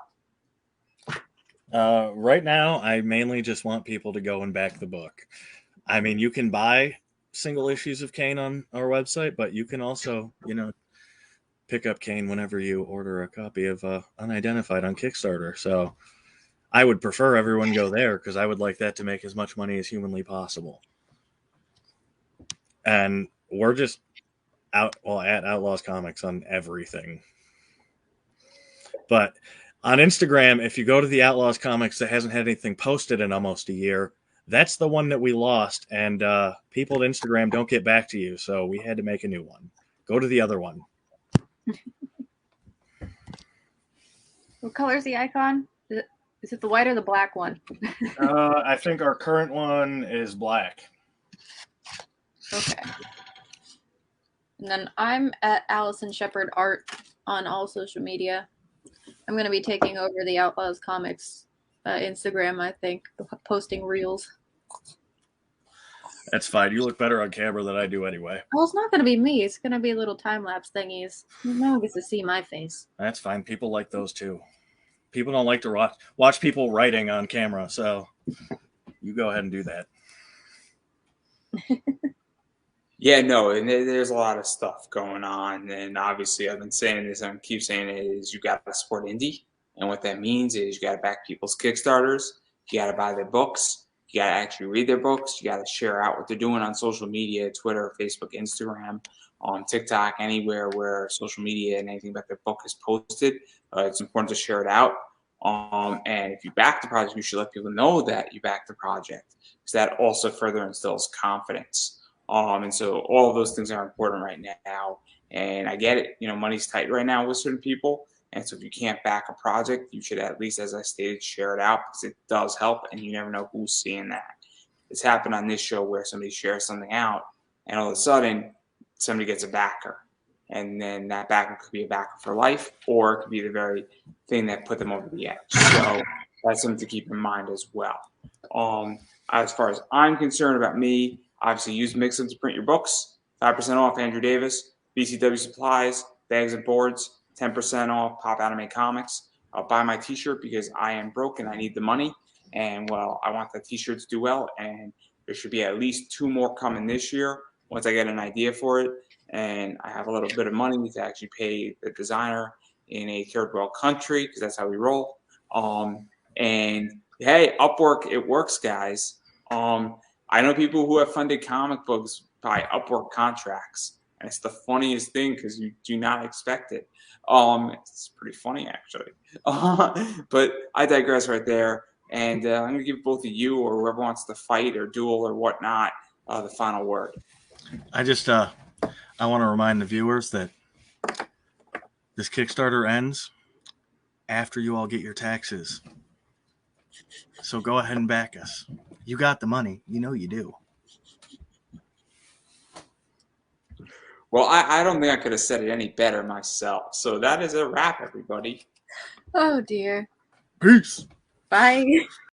B: Right now, I mainly just want people to go and back the book. I mean, you can buy single issues of Kane on our website, but you can also, pick up Kane whenever you order a copy of Unidentified on Kickstarter. So I would prefer everyone go there because I would like that to make as much money as humanly possible. And we're just at Outlaws Comics on everything. But on Instagram, if you go to the Outlaws Comics that hasn't had anything posted in almost a year, that's the one that we lost. And people at Instagram don't get back to you. So we had to make a new one. Go to the other one.
C: What color is the icon? Is it the white or the black one?
B: I think our current one is black.
C: Okay. And then I'm at Allison Sheppard Art on all social media. I'm going to be taking over the Outlaws Comics Instagram, I think, posting reels.
B: That's fine. You look better on camera than I do anyway.
C: Well, it's not going to be me. It's going to be little time-lapse thingies. No one gets to see my face.
B: That's fine. People like those too. People don't like to watch people writing on camera, so you go ahead and do that.
A: Yeah, no, and there's a lot of stuff going on, and obviously I've been saying this and I keep saying it, is you got to support indie, and what that means is you got to back people's Kickstarters, you got to buy their books, you got to actually read their books, you got to share out what they're doing on social media, Twitter, Facebook, Instagram, on TikTok, anywhere where social media and anything about their book is posted. It's important to share it out. And if you back the project, you should let people know that you back the project, because that also further instills confidence. And so all of those things are important right now. And I get it, money's tight right now with certain people. And so if you can't back a project, you should at least, as I stated, share it out, because it does help, and you never know who's seeing that. It's happened on this show where somebody shares something out, and all of a sudden somebody gets a backer. And then that backer could be a backer for life, or it could be the very thing that put them over the edge. So that's something to keep in mind as well. As far as I'm concerned about me, obviously use Mixum to print your books. 5% off Andrew Davis, BCW Supplies, Bags and Boards, 10% off Pop Anime Comics. I'll buy my t-shirt because I am broke and I need the money. And, well, I want the t-shirt to do well. And there should be at least 2 more coming this year once I get an idea for it. And I have a little bit of money to actually pay the designer in a third world country, because that's how we roll. And, hey, Upwork, it works, guys. I know people who have funded comic books by Upwork contracts, and it's the funniest thing because you do not expect it. It's pretty funny, actually. But I digress right there, and I'm going to give both of you, or whoever wants to fight or duel or whatnot, the final word.
B: I want to remind the viewers that this Kickstarter ends after you all get your taxes. So go ahead and back us. You got the money. You know you do.
A: Well, I don't think I could have said it any better myself. So that is a wrap, everybody.
C: Oh, dear.
B: Peace.
C: Bye.